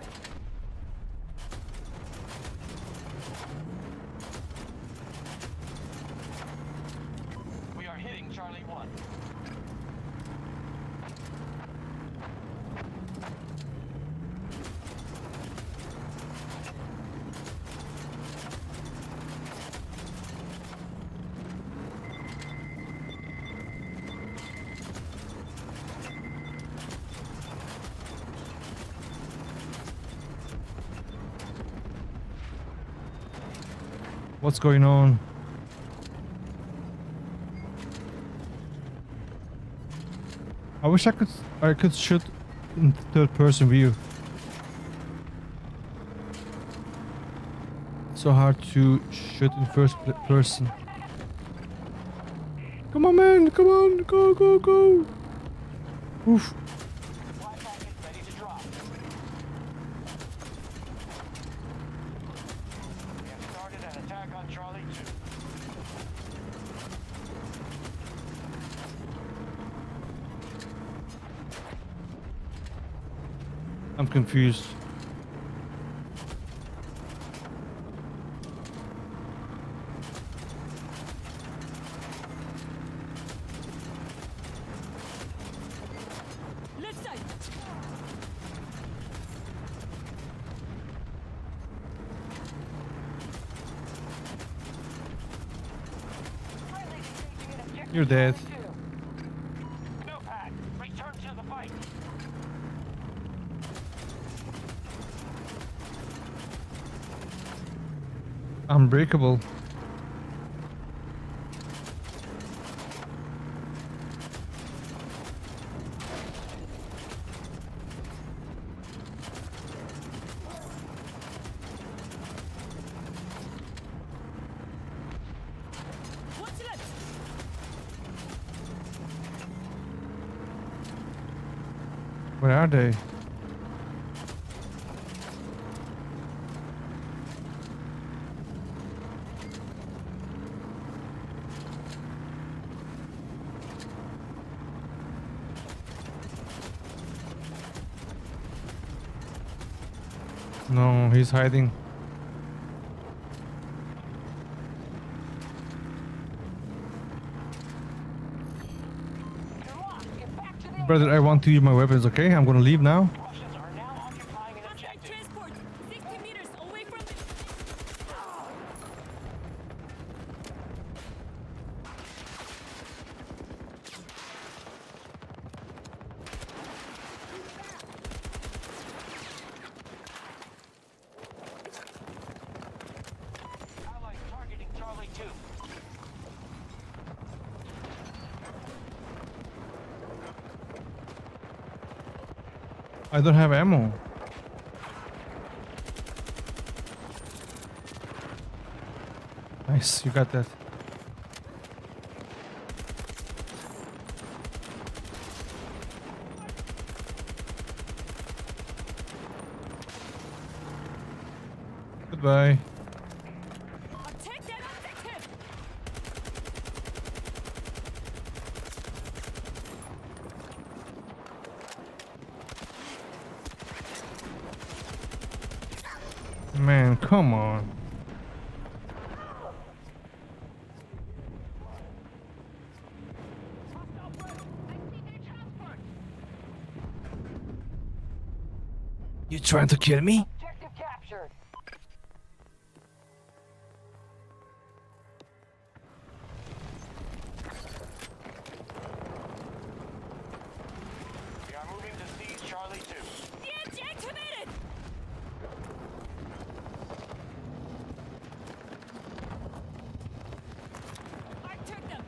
We are hitting Charlie 1. What's going on? I wish I could shoot in third person view. So hard to shoot in first person. Come on, man! Come on! Go, go, go! Oof. Fly packet ready to drop. We have started an attack on Charlie 2. I'm confused. Left side. Friendly engaging in objective You're dead. Charlie 2. Snowpad, return to the fight. Unbreakable. What's left? Where are they? No, he's hiding. You're lost. Get back to the Brother, I want to use my weapons, okay? I'm gonna leave now. Russians are now occupying an Contact objective. transport. 60 meters away from the... Allies targeting Charlie 2. I don't have ammo. Nice, you got that. Goodbye. Attack that objective! Man, come on. You trying to kill me? objective captured. We are moving to seize Charlie 2. Deactivated! I took them!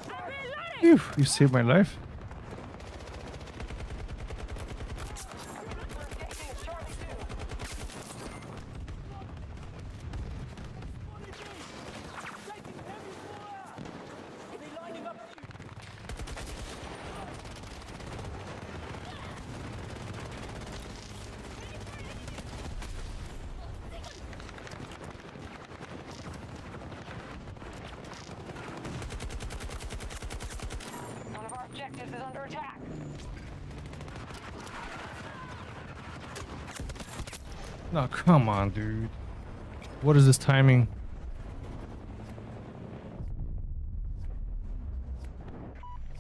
I'm reloading! Phew, you saved my life. Engaging in Charlie 2. One of our objectives is under attack. No, come on, dude. What is this timing?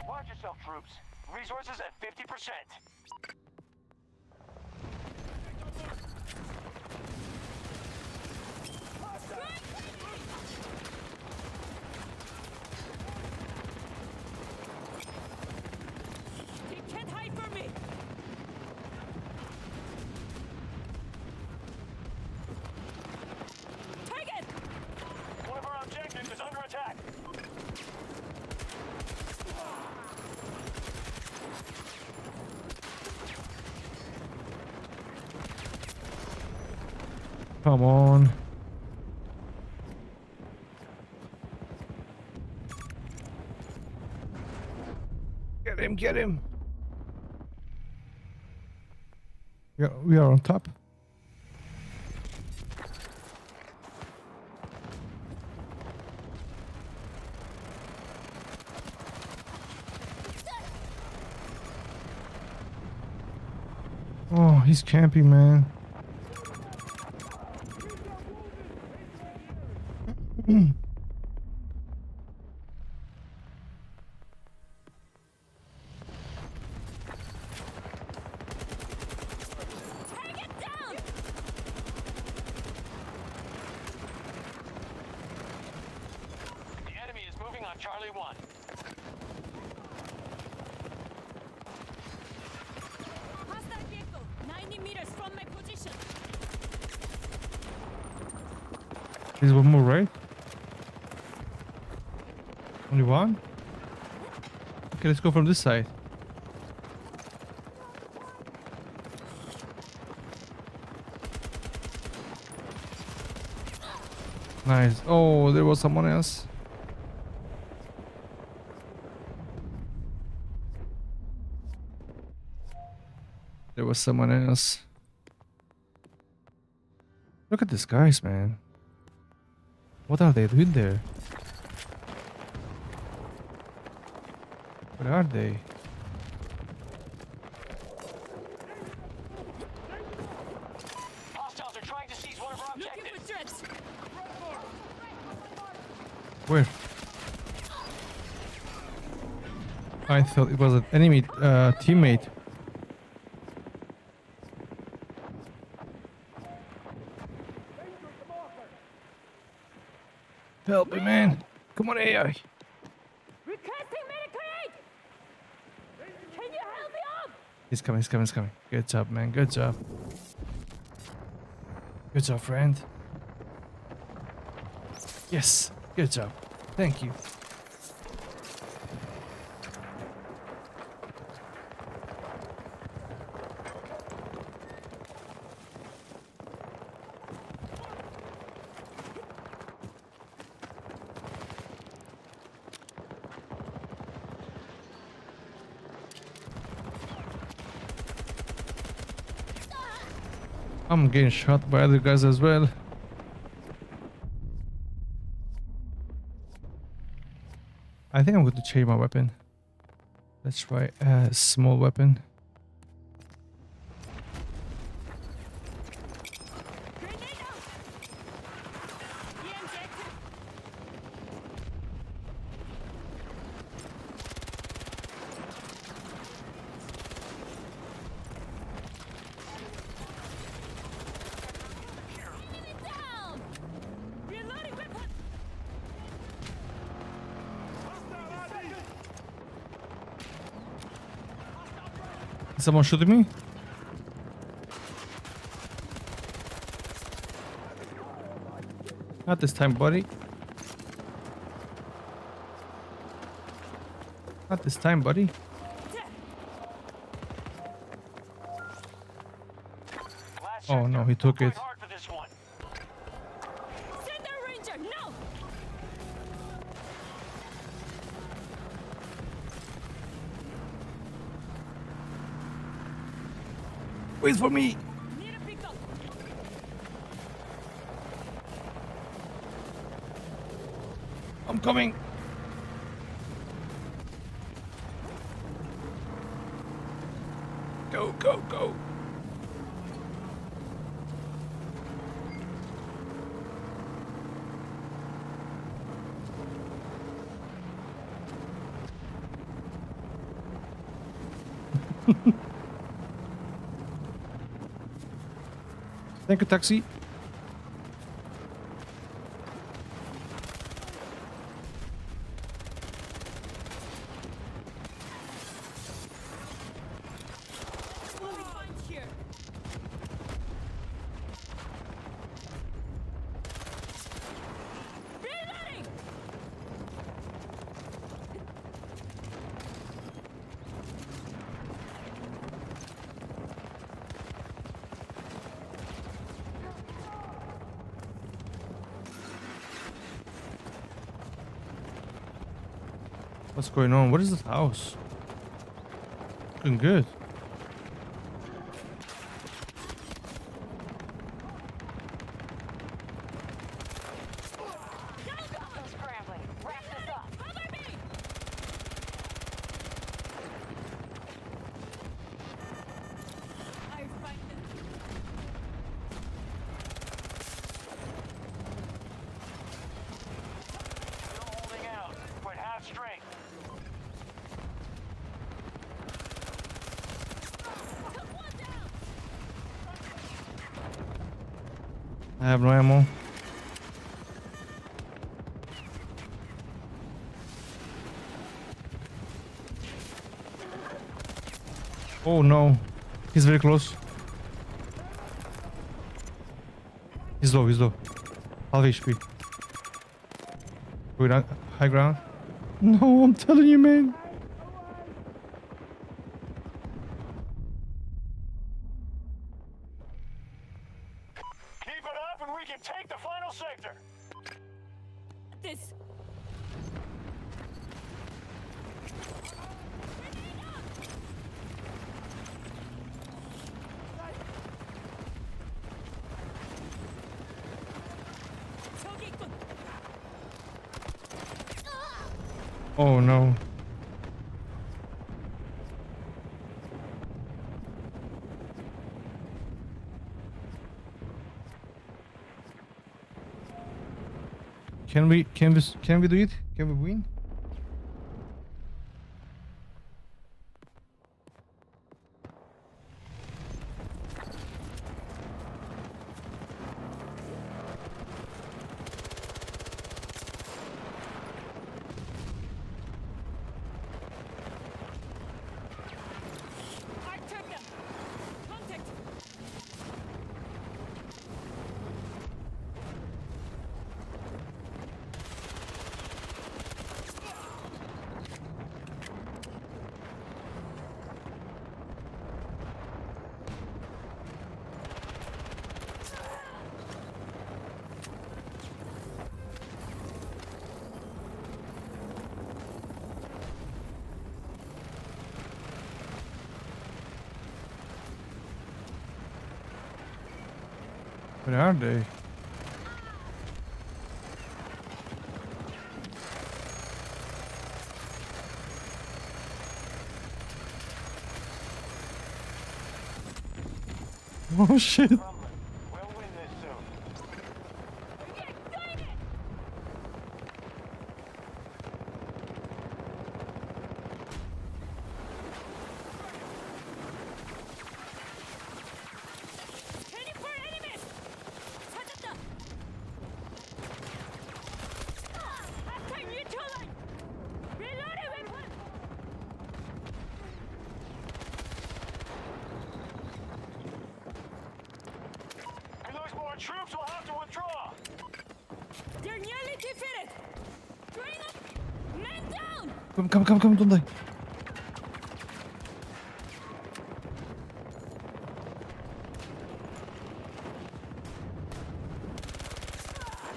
Watch yourself, troops. Resources at 50%. You can't hide from me! Come on. Get him, get him. Yeah, we are on top. Oh, he's camping, man. Take it down! The enemy is moving on Charlie 1. Hostile vehicle, 90 meters from my position. There's one more, right? Only one? Okay, let's go from this side. Nice. Oh, there was someone else. There was someone else. Look at these guys, man. What are they doing there? Where are they? Hostiles are trying to seize one of our Looking objectives. for threats. Where? I thought it was an enemy teammate. Help me, man. Come on, AI. Requesting medical aid! Can you help me up? He's coming, he's coming, he's coming. Good job, man. Good job. Good job, friend. Yes. Good job. Thank you. I'm getting shot by other guys as well. I think I'm going to change my weapon. Let's try a small weapon. Grenade out! EMJ active. Enemy down! Reloading weapon! Is someone shooting me? Not this time, buddy. Not this time, buddy. Last Oh, no, he sector. took We're it. going hard for this one. Send a ranger, no! Wait for me. Need a pickup. I'm coming. Go, go, go. Thank you, taxi. What we find here? Reloading! What's going on? What is this house? Looking good. I'm scrambling. Wrap this up. Cover me! I find them. Still holding out, but half strength. Took one down! I have no ammo. Oh no. He's very close. He's low, he's low. Half HP. Going on high ground. No, I'm telling you, man. Keep it up and we can take the final sector. This. 저기 있군. Oh no. Can we do it? Can we win? I took them. Contact. Where are they? Oh shit. We'll win this soon. Scanning for enemies. 찾았다. Hostile neutralized. Reloading weapon. We lose more troops, we'll have to withdraw. They're nearly defeated. Bring up. Men down. Come, don't die.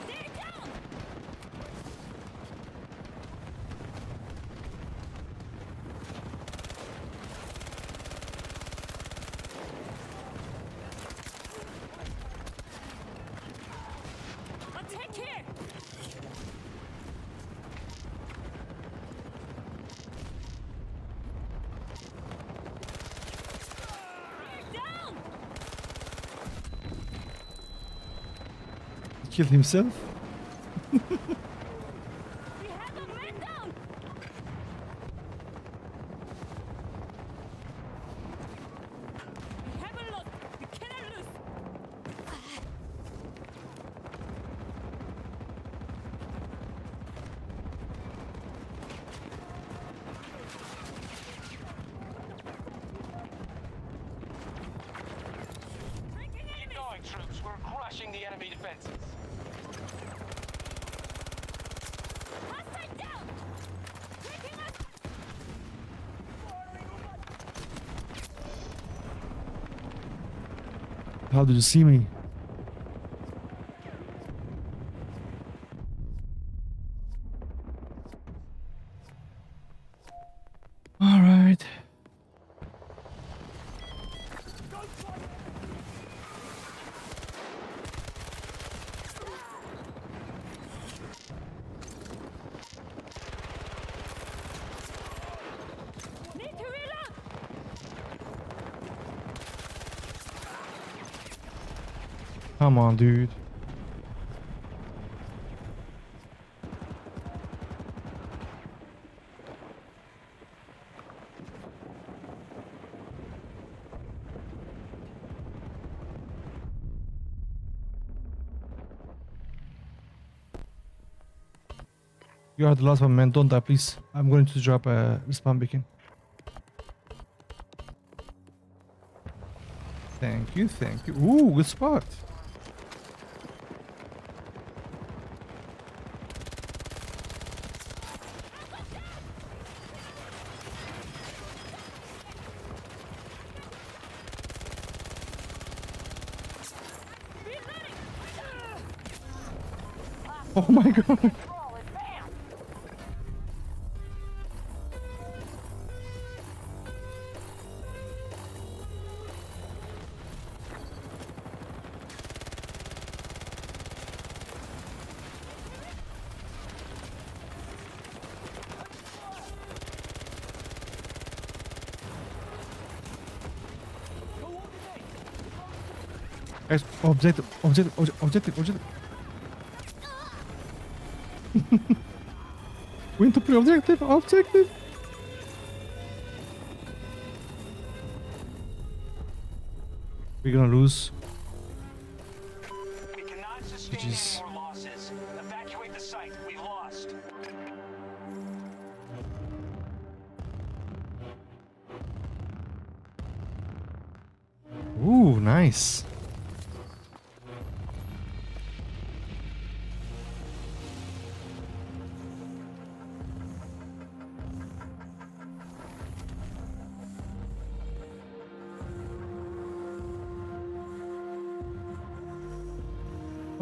They're down. Attack here. They're down. He killed himself? We have a man down. We haven't lost. We cannot lose. Breaking Keep enemies. going, troops. We're crushing the enemy defenses. Hostile down. Breaking us. How did you see me? right. Need to reload! Come on, dude. You are the last one, man. Don't die, please. I'm going to drop a respawn beacon. Thank you, thank you. Ooh, good spot. Oh my god. Roll advance. Guys, objective. Win to play objective. We're gonna lose. We cannot sustain GG's. any more losses. Evacuate the site. We've lost. Ooh, nice.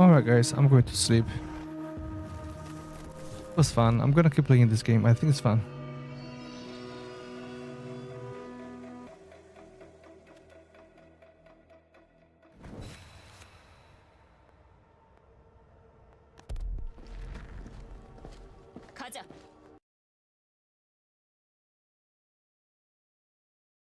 Alright guys, I'm going to sleep. It was fun. I'm gonna keep playing this game. I think it's fun. 가자.